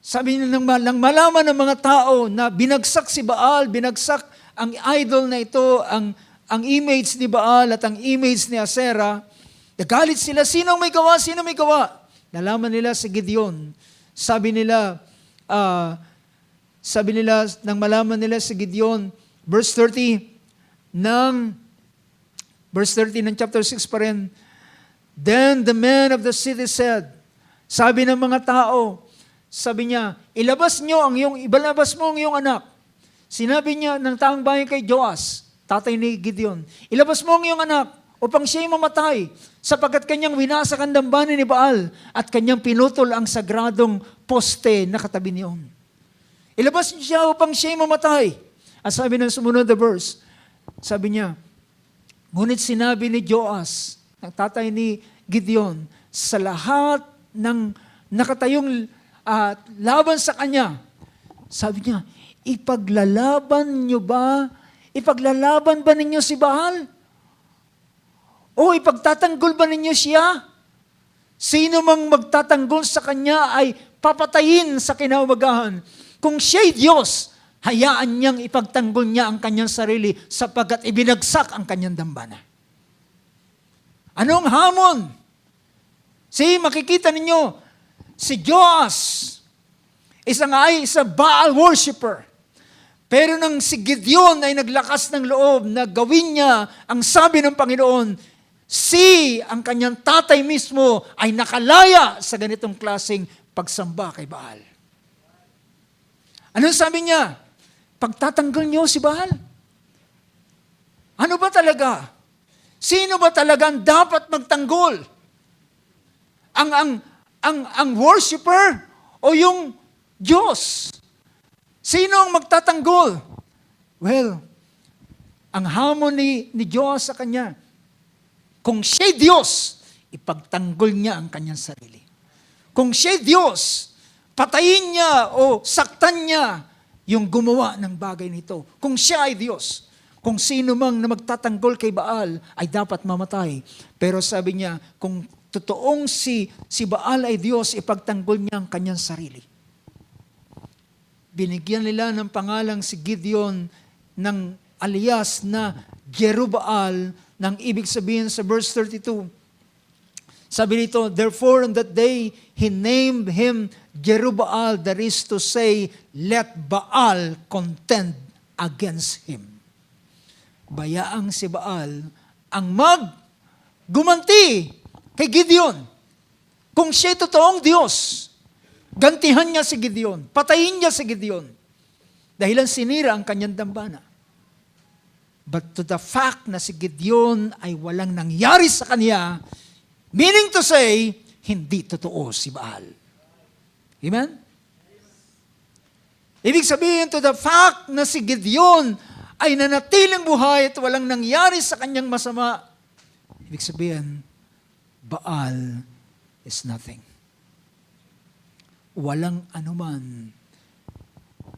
sabi niya, nang malaman ng mga tao na binagsak si Baal, binagsak ang idol na ito, ang image ni Baal at ang image ni Asera, nagalit sila, sino may gawa? Nalaman nila si Gideon. Sabi nila, nang malaman nila si Gideon, verse 30 ng chapter 6 pa rin, then the men of the city said, sabi ng mga tao, sabi niya, ilabas mo ang iyong anak. Sinabi niya ng taong bayan kay Joas, tatay ni Gideon, ilabas mo ang iyong anak upang siya'y mamatay, sapagkat kanyang winasak ang dambana ni Baal at kanyang pinutol ang sagradong poste na katabi niyon. Ilabas niyo siya upang siya'y mamatay. At sabi ng sumunod na verse, sabi niya, ngunit sinabi ni Joas, ang tatay ni Gideon, sa lahat ng nakatayong laban sa kanya, sabi niya, ipaglalaban ba ninyo si Baal? O ipagtatanggol ba ninyo siya? Sino mang magtatanggol sa kanya ay papatayin sa kinaumagahan. Kung siya'y Diyos, hayaan niyang ipagtanggol niya ang kanyang sarili sapagkat ibinagsak ang kanyang dambana. Anong hamon? Makikita ninyo, si Joas, isang Baal worshiper. Pero nang si Gideon ay naglakas ng loob na gawin niya ang sabi ng Panginoon, ang kanyang tatay mismo ay nakalaya sa ganitong klaseng pagsamba kay Baal. Anong sabi niya? Pagtatanggol niyo si Baal? Ano ba talaga? Sino ba talaga ang dapat magtanggol? Ang worshiper o yung Diyos? Sino ang magtatanggol? Well, ang hamon ni Diyos sa kanya, kung siya'y Diyos, ipagtanggol niya ang kanyang sarili. Kung siya'y Diyos, patayin niya o saktan niya yung gumawa ng bagay nito. Kung siya ay Diyos, kung sino mang na magtatanggol kay Baal ay dapat mamatay. Pero sabi niya, kung totoong si Baal ay Diyos, ipagtanggol niya ang kanyang sarili. Binigyan nila ng pangalang si Gideon ng alias na Jerubbaal, nang ibig sabihin sa verse 32. Sabi dito, therefore on that day, he named him Jerubbaal, that is to say, let Baal contend against him. Bayaang si Baal ang gumanti kay Gideon. Kung siya'y totoong Diyos, gantihan niya si Gideon, patayin niya si Gideon, dahilan sinira ang kanyang dambana. But to the fact na si Gideon ay walang nangyari sa kanya, meaning to say, hindi totoo si Baal. Amen? Ibig sabihin, to the fact na si Gideon ay nanatiling buhay at walang nangyari sa kanyang masama, ibig sabihin, Baal is nothing. Walang anuman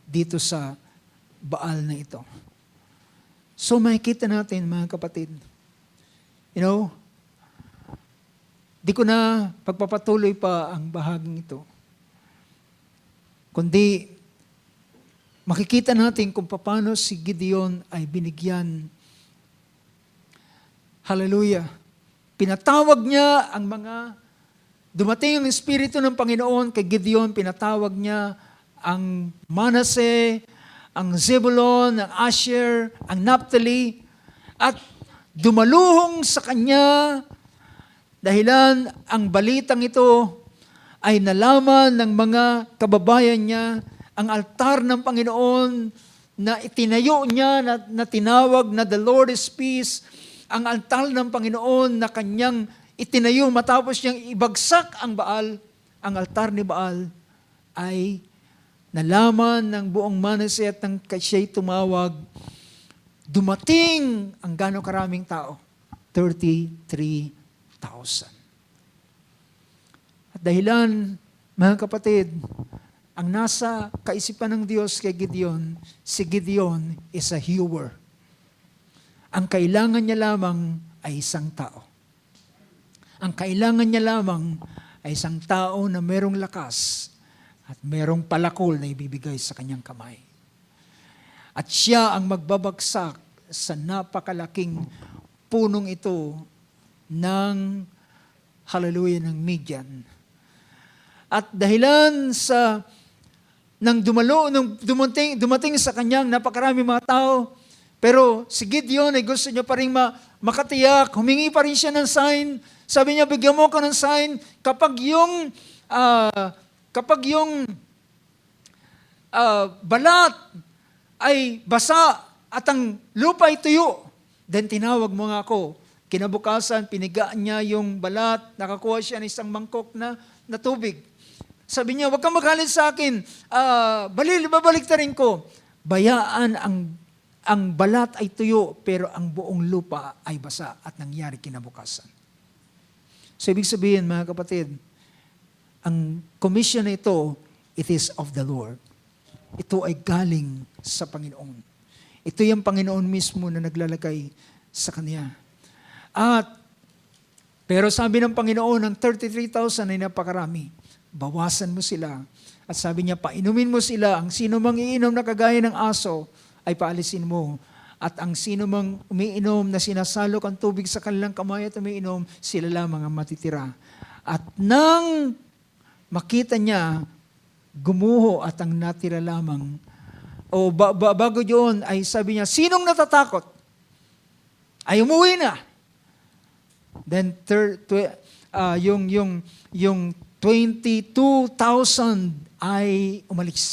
dito sa Baal na ito. So makikita natin, mga kapatid, di ko na pagpapatuloy pa ang bahaging ito. Kundi, makikita natin kung paano si Gideon ay binigyan. Hallelujah. Pinatawag niya ang mga, dumating ang Espiritu ng Panginoon kay Gideon, pinatawag niya ang Manasseh, ang Zebulon, ang Asher, ang Naphtali, at dumaluhong sa kanya dahilan ang balitang ito ay nalaman ng mga kababayan niya ang altar ng Panginoon na itinayo niya na tinawag na The Lord is Peace, ang altar ng Panginoon na kanyang itinayo matapos niyang ibagsak ang Baal, ang altar ni Baal ay nalaman ng buong Manasseh at ng siya'y tumawag, dumating ang gano'ng karaming tao? 33,000. At dahilan, mga kapatid, ang nasa kaisipan ng Diyos kay Gideon, si Gideon is a hewer. Ang kailangan niya lamang ay isang tao. Ang kailangan niya lamang ay isang tao na merong lakas at merong palakol na ibibigay sa kanyang kamay. At siya ang magbabagsak sa napakalaking punong ito ng hallelujah ng Midian. At dahilan sa nang dumating sa kanyang napakarami mga tao, pero si Gideon ay gusto niya pa rin makatiyak, humingi pa rin siya ng sign. Sabi niya, bigyan mo ko ng sign kapag yung balat ay basa at ang lupa ay tuyo, then tinawag mo nga ako. Kinabukasan, pinigaan niya yung balat, nakakuha siya ng isang mangkok na tubig. Sabi niya, huwag kang magalit sa akin, babaliktarin ko. Bayaan ang balat ay tuyo, pero ang buong lupa ay basa at nangyari kinabukasan. So ibig sabihin, mga kapatid, ang commission na ito, it is of the Lord. Ito ay galing sa Panginoon. Ito yung Panginoon mismo na naglalagay sa Kanya. Pero sabi ng Panginoon, ang 33,000 ay napakarami. Bawasan mo sila. At sabi niya, painumin mo sila. Ang sino mang iinom na kagaya ng aso, ay paalisin mo. At ang sino mang umiinom na sinasalok ang tubig sa kanilang kamay at umiinom, sila lamang ang matitira. At nang makita niya, gumuho at ang natira lamang. Bago yun, ay sabi niya, sinong natatakot? Ay umuwi na. Then yung 22,000 ay umalis.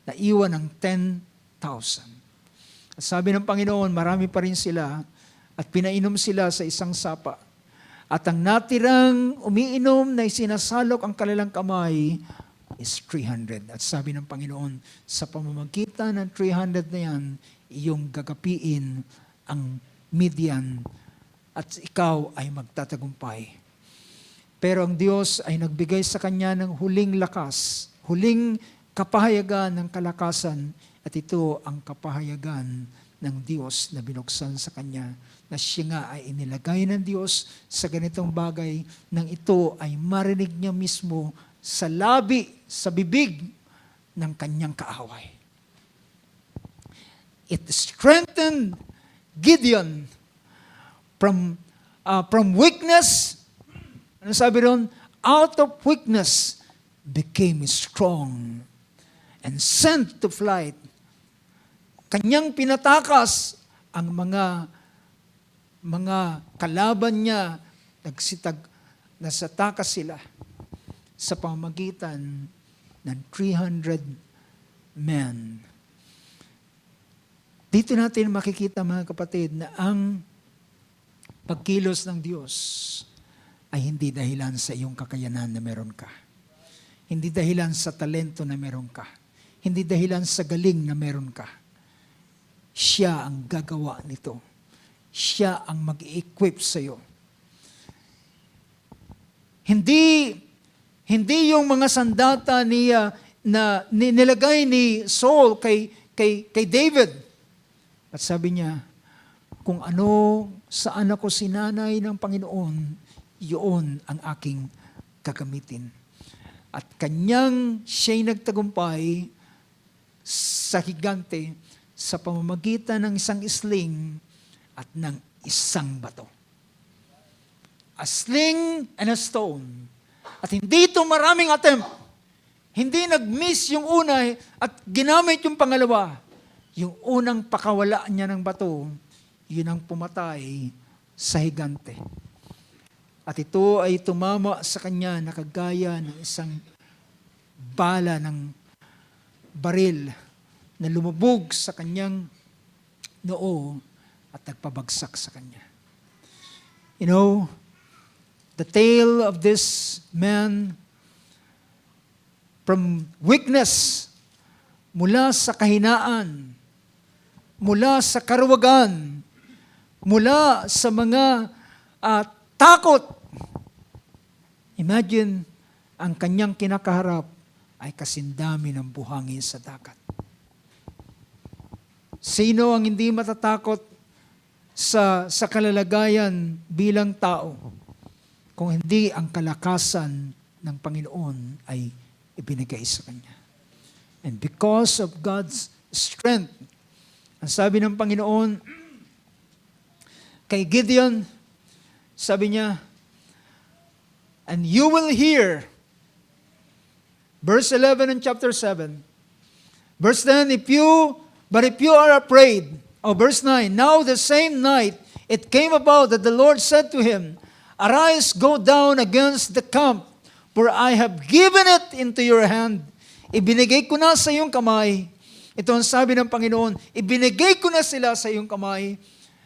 Naiwan ng 10,000. Sabi ng Panginoon, marami pa rin sila at pinainom sila sa isang sapa. At ang natirang umiinom na sinasalok ang kanilang kamay is 300. At sabi ng Panginoon, sa pamamagitan ng 300 na yan, iyong gagapiin ang Midian at ikaw ay magtatagumpay. Pero ang Diyos ay nagbigay sa kanya ng huling lakas, huling kapahayagan ng kalakasan, at ito ang kapahayagan ng Diyos na binuksan sa kanya, na siya nga ay inilagay ng Diyos sa ganitong bagay, nang ito ay marinig niya mismo sa labi, sa bibig ng kanyang kaaway. It strengthened Gideon from weakness. Ano sabi ron? Out of weakness became strong and sent to flight. Kanyang pinatakas ang mga kalaban niya, nasatakas sila sa pamamagitan ng 300 men. Dito natin makikita mga kapatid na ang pagkilos ng Diyos ay hindi dahilan sa iyong kakayanan na meron ka. Hindi dahilan sa talento na meron ka. Hindi dahilan sa galing na meron ka. Siya ang gagawa nito. Siya ang mag-i-equip sa iyo. Hindi yung mga sandata na nilagay ni Saul kay David. At sabi niya, kung ano saan ako sinanay ng Panginoon, yun ang aking gagamitin. At siya'y nagtagumpay sa higante sa pamamagitan ng isang sling at ng isang bato. A sling and a stone. At hindi ito maraming attempt. Hindi nag-miss yung una at ginamit yung pangalawa. Yung unang pakawala niya ng bato, yun ang pumatay sa higante. At ito ay tumama sa kanya na kagaya ng isang bala ng baril na lumubog sa kanyang noo at nagpabagsak sa kanya. You know, the tale of this man from weakness, mula sa kahinaan, mula sa karuwagan, mula sa mga takot. Imagine, ang kanyang kinakaharap ay kasindami ng buhangin sa dagat. Sino ang hindi matatakot sa kalalagayan bilang tao kung hindi ang kalakasan ng Panginoon ay ibinigay sa kanya? And because of God's strength, ang sabi ng Panginoon kay Gideon, sabi niya, and you will hear, verse 11 in chapter 7, verse 10, but if you are afraid, verse 9, now the same night it came about that the Lord said to him, arise, go down against the camp, for I have given it into your hand. Ibinigay ko na sa iyong kamay. Ito ang sabi ng Panginoon, ibinigay ko na sila sa iyong kamay.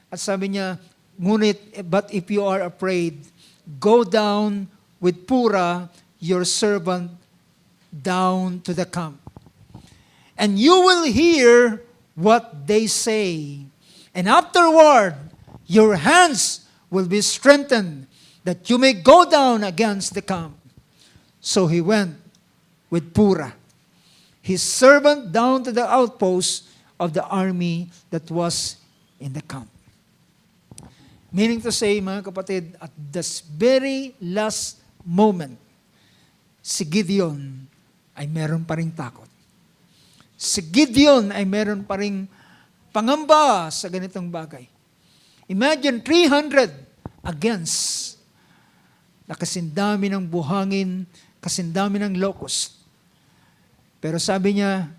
At sabi niya, ngunit, but if you are afraid, go down with Purah, your servant, down to the camp. And you will hear what they say. And afterward, your hands will be strengthened, that you may go down against the camp. So he went with Purah, his servant, down to the outpost of the army that was in the camp. Meaning to say, mga kapatid, at this very last moment, si Gideon ay meron pa ring takot. Si Gideon ay meron pa ring pangamba sa ganitong bagay. Imagine 300 against na kasindami ng buhangin, kasindami ng locust. Pero sabi niya,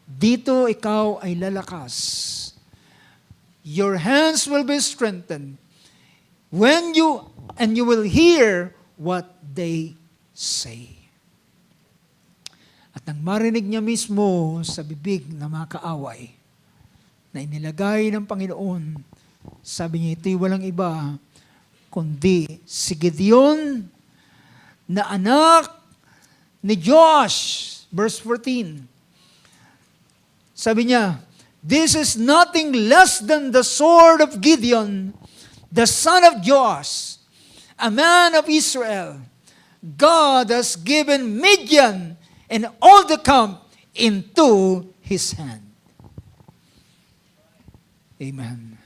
dito ikaw ay lalakas. Your hands will be strengthened when you will hear what they say. At nang marinig niya mismo sa bibig na mga kaaway na inilagay ng Panginoon, sabi niya, ito'y walang iba kundi si Gideon na anak ni Joash. Verse 14. Sabi niya, this is nothing less than the sword of Gideon, the son of Joash, a man of Israel. God has given Midian and all the camp into his hand. Amen.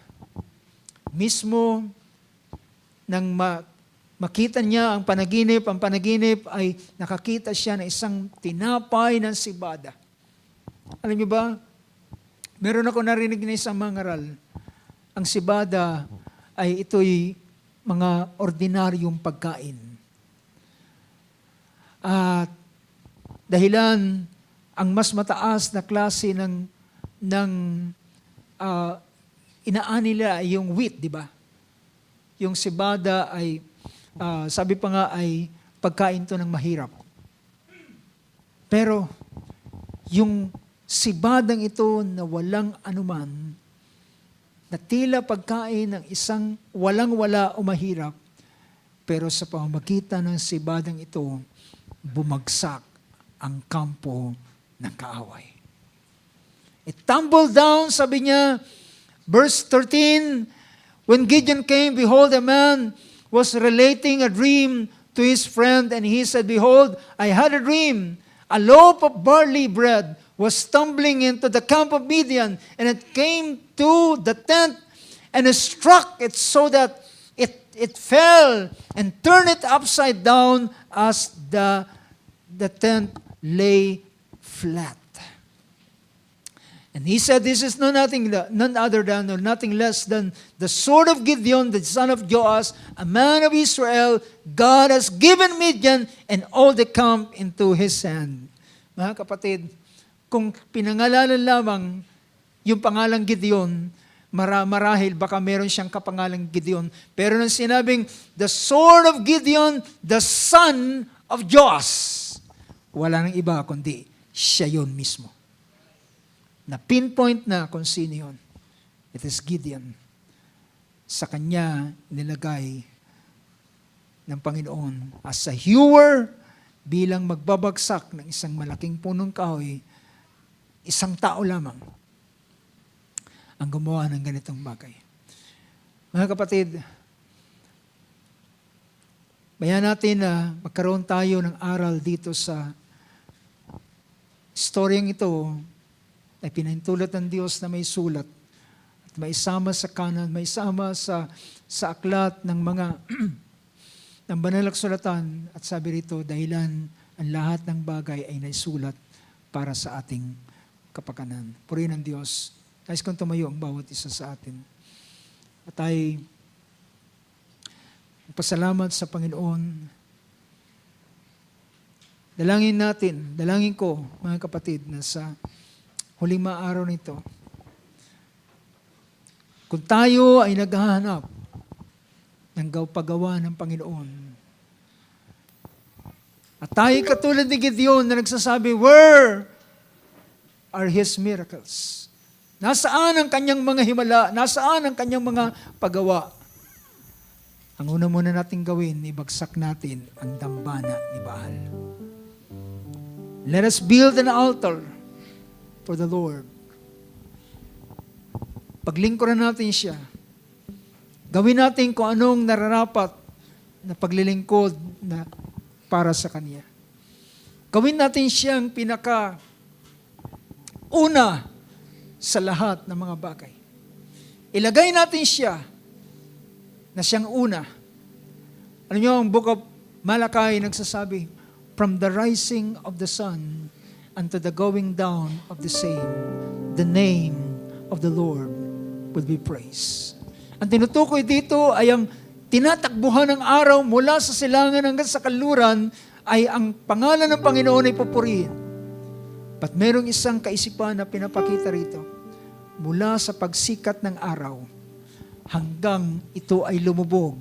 Mismo nang makita niya ang panaginip ay nakakita siya ng isang tinapay ng sibada. Alam niyo ba, meron ako narinig na isang mangaral. Ang sibada ay ito'y mga ordinaryong pagkain. At dahilan ang mas mataas na klase ng inaan nila ay yung wheat, di ba? Yung sibada ay, sabi pa nga ay pagkain to ng mahirap. Pero yung sibadang ito na walang anuman na tila pagkain ng isang walang-wala o mahirap, pero sa pamamagitan ng sibadang ito, bumagsak ang kampo ng kaaway. It tumbled down, sabi niya, verse 13, when Gideon came, behold, a man was relating a dream to his friend, and he said, behold, I had a dream. A loaf of barley bread was tumbling into the camp of Midian, and it came to the tent, and it struck it so that it fell and turned it upside down as the tent lay flat. And he said, this is none other than, or nothing less than the sword of Gideon, the son of Joash, a man of Israel. God has given Midian and all the camp into his hand. Mga kapatid, kung pinangalanan lamang yung pangalang Gideon, marahil baka meron siyang kapangalang Gideon. Pero nang sinabing, the sword of Gideon, the son of Joash, wala nang iba kundi siya yun mismo. Na pinpoint na kung sino yun. It is Gideon. Sa kanya nilagay ng Panginoon as a hewer, bilang magbabagsak ng isang malaking punong kahoy, isang tao lamang ang gumawa ng ganitong bagay. Mga kapatid, bayan natin na magkaroon tayo ng aral dito sa storyang ito ay pinahintulot ng Diyos na may sulat at may isama sa kanan, may isama sa aklat ng mga ng banal na kasulatan, at sabi rito, dahilan ang lahat ng bagay ay naisulat para sa ating kapakanan. Purihin ang Diyos. Nais kong tumayo ang bawat isa sa atin. At ay pasalamat sa Panginoon. Dalangin ko, mga kapatid, na sa huling maaraw nito, kung tayo ay naghahanap ng paggawa ng Panginoon, at tayo katulad ni Gideon na nagsasabi, where are His miracles? Nasaan ang kanyang mga himala? Nasaan ang kanyang mga paggawa? Ang una muna natin gawin, ibagsak natin ang dambana ni Baal. Let us build an altar for the Lord. Paglingkuran natin siya. Gawin natin kung anong nararapat na paglilingkod na para sa Kanya. Gawin natin siyang una sa lahat ng mga bagay. Ilagay natin siya na siyang una. Alam niyo, ang Book of Malachi nagsasabi, from the rising of the sun unto the going down of the same, the name of the Lord will be praised. Ang tinutukoy dito ay ang tinatakbuhan ng araw mula sa silangan hanggang sa kanluran ay ang pangalan ng Panginoon ay pupurihin. But merong isang kaisipan na pinapakita rito. Mula sa pagsikat ng araw hanggang ito ay lumubog,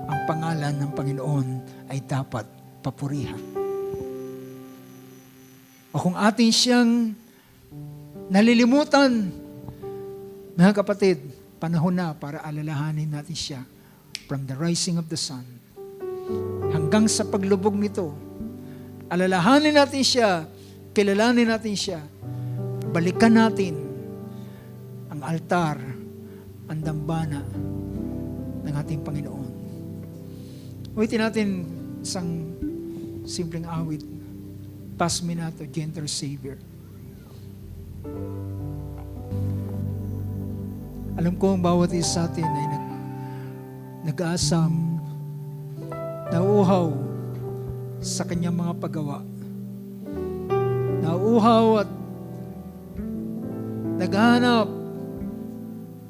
ang pangalan ng Panginoon ay dapat papurihan. O kung atin siyang nalilimutan, mga kapatid, panahon na para alalahanin natin siya from the rising of the sun hanggang sa paglubog nito. Alalahanin natin siya, kilalanin natin siya, balikan natin ang altar, ang dambana ng ating Panginoon. Uwitin natin isang simpleng awit. Pass me not, O gentle Savior. Alam ko ang bawat isa sa atin ay nag-aasam, nauuhaw sa kanyang mga paggawa. Nauuhaw at naghahanap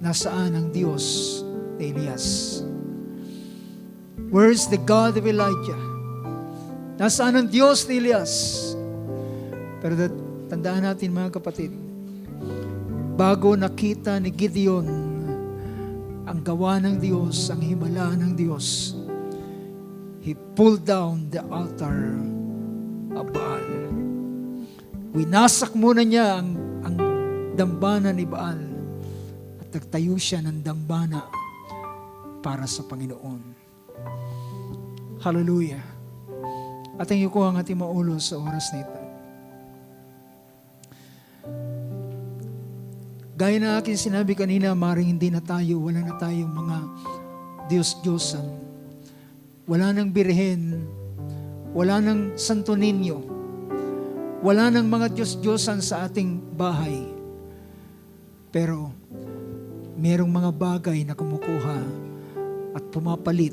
nasaan ang Diyos ni Elias. Where is the God of Elijah? Nasaan ang Diyos ni Elias? Pero tandaan natin, mga kapatid, bago nakita ni Gideon ang gawa ng Diyos, ang himala ng Diyos, he pulled down the altar of Baal. Winasak muna niya ang dambana ni Baal. At at nagtayo siya ng dambana para sa Panginoon. Hallelujah. Ating yuko ang ating maulo sa oras na ito. Gaya na aking sinabi kanina, maring hindi na tayo, wala na tayong mga Diyos-Diyosan. Wala nang birhen, wala nang Santo Niño, wala nang mga Diyos-Diyosan sa ating bahay. Pero merong mga bagay na kumukuha at pumapalit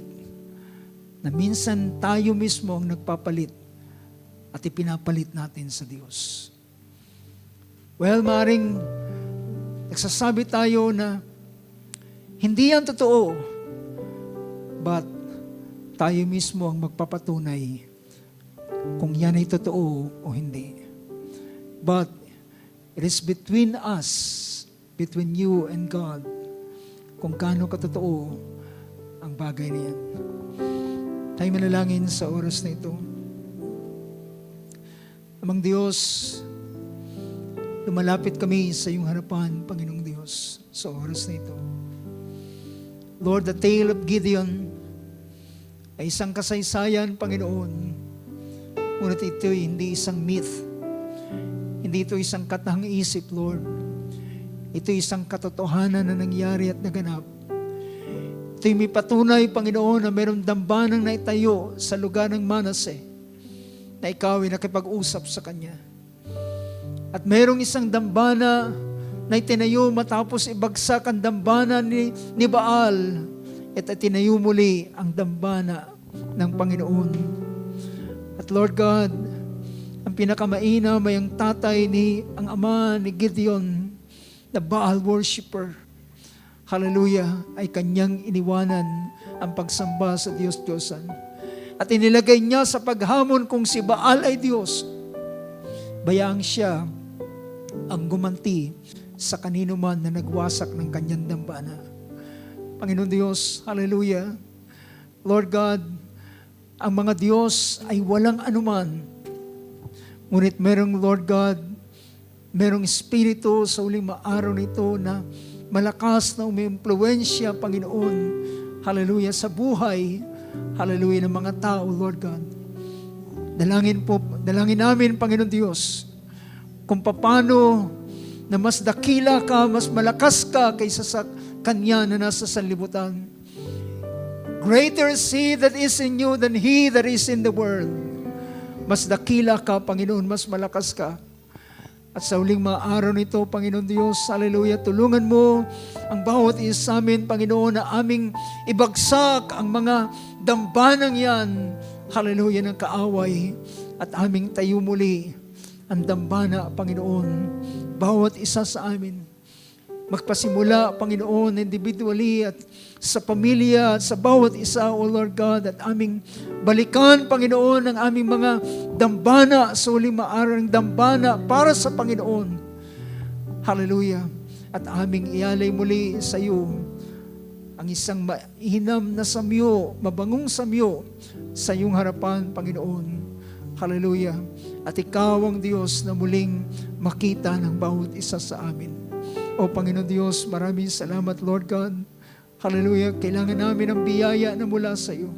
na minsan tayo mismo ang nagpapalit at ipinapalit natin sa Diyos. Well, maring nagsasabi tayo na hindi yan totoo, but tayo mismo ang magpapatunay kung yan ay totoo o hindi. But it is between us, between you and God, kung gaano katotoo ang bagay na yan. Tayo manalangin sa oras na ito. Amang Diyos, lumalapit kami sa iyong harapan, Panginoong Diyos, sa oras na ito. Lord, the tale of Gideon ay isang kasaysayan, Panginoon. Ngunit ito ay hindi isang myth. Hindi ito isang katahang isip, Lord. Ito ay isang katotohanan na nangyari at naganap. Ito ay may patunay, Panginoon, na mayroong dambanang naitayo sa lugar ng Manase na ikaw ay nakipag-usap sa kanya. At mayroong isang dambana na itinayo matapos ibagsak ang dambana ni Baal at itinayo muli ang dambana ng Panginoon. At Lord God, ang pinakamainam ay ang tatay ang ama ni Gideon na Baal worshiper. Hallelujah, ay kanyang iniwanan ang pagsamba sa Diyos-Diyosan. At inilagay niya sa paghamon kung si Baal ay Diyos. Bayaang siya ang gumanti sa kanino man na nagwasak ng kanyang dambana. Panginoon Diyos, hallelujah. Lord God, ang mga Diyos ay walang anuman. Ngunit merong, Lord God, merong Espiritu sa uling araw nito na malakas na umiimpluwensya, Panginoon, hallelujah, sa buhay, hallelujah, ng mga tao, Lord God. Dalangin namin, Panginoon Diyos, kung paano na mas dakila ka, mas malakas ka kaysa sa Kanya na nasa sanlibutan. Greater is He that is in you than he that is in the world. Mas dakila ka, Panginoon, mas malakas ka. At sa uling mga araw nito, Panginoon Diyos, hallelujah, tulungan mo ang bawat isa amin, Panginoon, na aming ibagsak ang mga dambanang yan, hallelujah, ng kaaway, at aming tayo muli ang dambana, Panginoon, bawat isa sa amin. Magpasimula, Panginoon, individually at sa pamilya at sa bawat isa, O Lord God, at aming balikan, Panginoon, ang aming mga dambana sa uling maarang dambana para sa Panginoon. Hallelujah. At aming ialay muli sa iyo ang isang mainam na samyo, mabangong samyo sa iyong harapan, Panginoon. Hallelujah. At ikaw ang Diyos na muling makita ng bawat isa sa amin. O Panginoon Diyos, maraming salamat, Lord God. Hallelujah. Kailangan namin ang biyaya na mula sa iyo.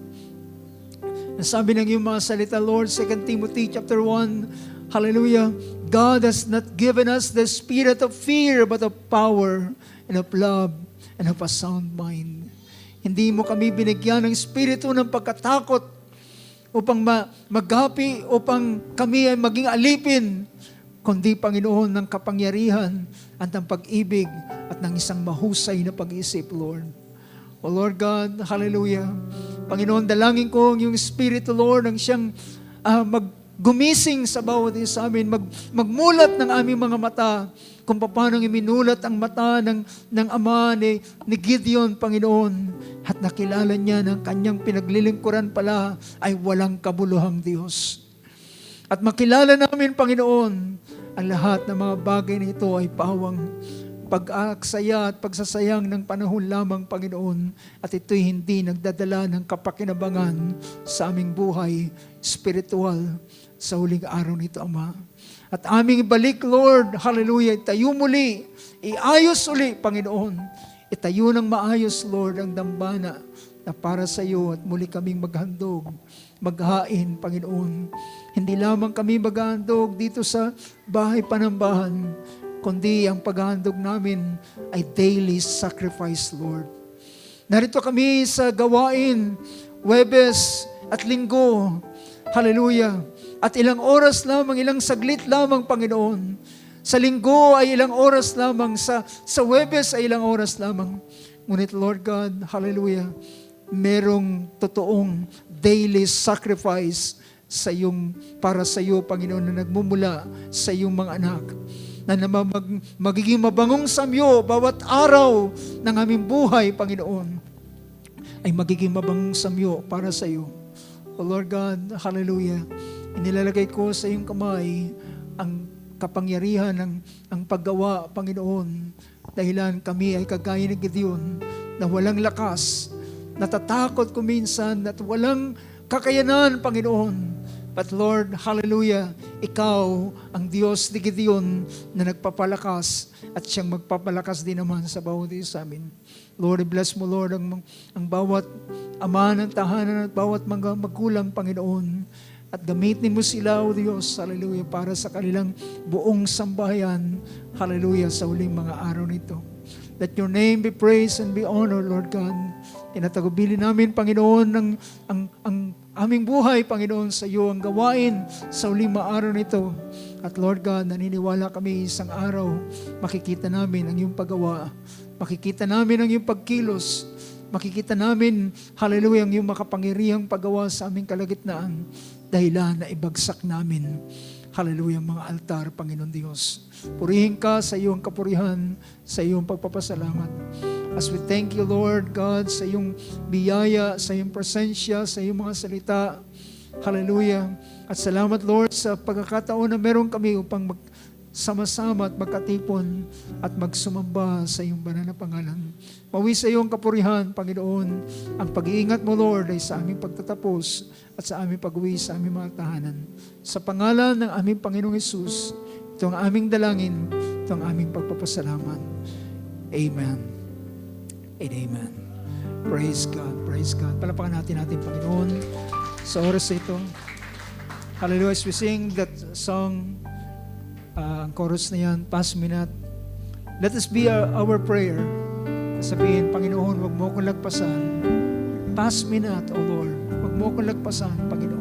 Nasabi ng iyong mga salita, Lord, 2 Timothy chapter 1, hallelujah, God has not given us the spirit of fear, but of power and of love and of a sound mind. Hindi mo kami binigyan ng espiritu ng pagkatakot upang magapi, upang kami ay maging alipin, kundi, Panginoon, ng kapangyarihan at ng pag-ibig at ng isang mahusay na pag-iisip, Lord. O Lord God, hallelujah. Panginoon, dalangin ko yung Espiritu, Lord, ang siyang gumising sa bawat isa amin, magmulat ng aming mga mata kung paano iminulat ang mata ng ama ni Gideon, Panginoon, at nakilala niya ng kanyang pinaglilingkuran pala ay walang kabuluhang Diyos. At makilala namin, Panginoon, ang lahat ng mga bagay na ito ay pawang pag-aaksaya at pagsasayang ng panahon lamang, Panginoon, at ito'y hindi nagdadala ng kapakinabangan sa aming buhay spiritual sa huling araw nito, Ama. At aming ibalik, Lord, hallelujah, tayo muli, iayos uli, Panginoon, Itayo ng maayos, Lord, ang dambana na para sa iyo at muli kaming maghandog, maghain, Panginoon. Hindi lamang kami maghahandog dito sa bahay panambahan, kundi ang paghahandog namin ay daily sacrifice, Lord. Narito kami sa gawain, Huwebes at Linggo. Hallelujah. At ilang oras lamang, ilang saglit lamang, Panginoon. Sa Linggo ay ilang oras lamang, sa Huwebes ay ilang oras lamang. Ngunit Lord God, hallelujah, merong totoong daily sacrifice sa iyong, para sa iyo, Panginoon, na nagmumula sa iyong mga anak, na magiging mabangong samyo bawat araw ng aming buhay, Panginoon, ay magiging mabangong samyo para sa iyo. O Lord God, hallelujah, inilalagay ko sa iyong kamay ang kapangyarihan ng paggawa, Panginoon, dahilan kami ay kagaya ni Gideon na walang lakas, natatakot kuminsan at walang kakayanan, Panginoon. But Lord, hallelujah, Ikaw ang Diyos ni Gideon na nagpapalakas at siyang magpapalakas din naman sa bawat isa sa amin. Lord, bless mo, Lord, ang bawat ama ng tahanan at bawat mga magulang, Panginoon. At gamitin mo sila, O Diyos, hallelujah, para sa kanilang buong sambahayan, hallelujah, sa huling mga araw nito. Let your name be praised and be honored, Lord God. Tinatagubili namin, Panginoon, ang aming buhay, Panginoon, sa iyo ang gawain sa huling mga araw nito. At Lord God, naniniwala kami isang araw, makikita namin ang iyong paggawa, makikita namin ang iyong pagkilos, makikita namin, hallelujah, ang iyong makapangyarihang paggawa sa aming kalagitnaan, dahilan na ibagsak namin, hallelujah, mga altar, Panginoon Diyos. Purihin ka sa iyong kapurihan, sa iyong pagpapasalamat. As we thank you, Lord God, sa iyong biyaya, sa iyong presensya, sa iyong mga salita, hallelujah. At salamat, Lord, sa pagkakataon na meron kami upang sama-sama at magkatipon at magsumamba sa iyong banal na pangalan. Mawi sa iyong kapurihan, Panginoon, ang pag-iingat mo, Lord, ay sa aming pagtatapos at sa aming pag-uwi sa aming mga tahanan. Sa pangalan ng aming Panginoong Hesus, ito ang aming dalangin, ito ang aming pagpapasalamat. Amen and amen. Praise God, praise God. Palapakan natin, Panginoon, sa oras ito. Hallelujah. As we sing that song, ang chorus na yan, pass me not. Let us be our prayer. Sabihin, Panginoon, wag mo akong lagpasan. Pass me not, O Lord. Wag mo akong lagpasan, Panginoon.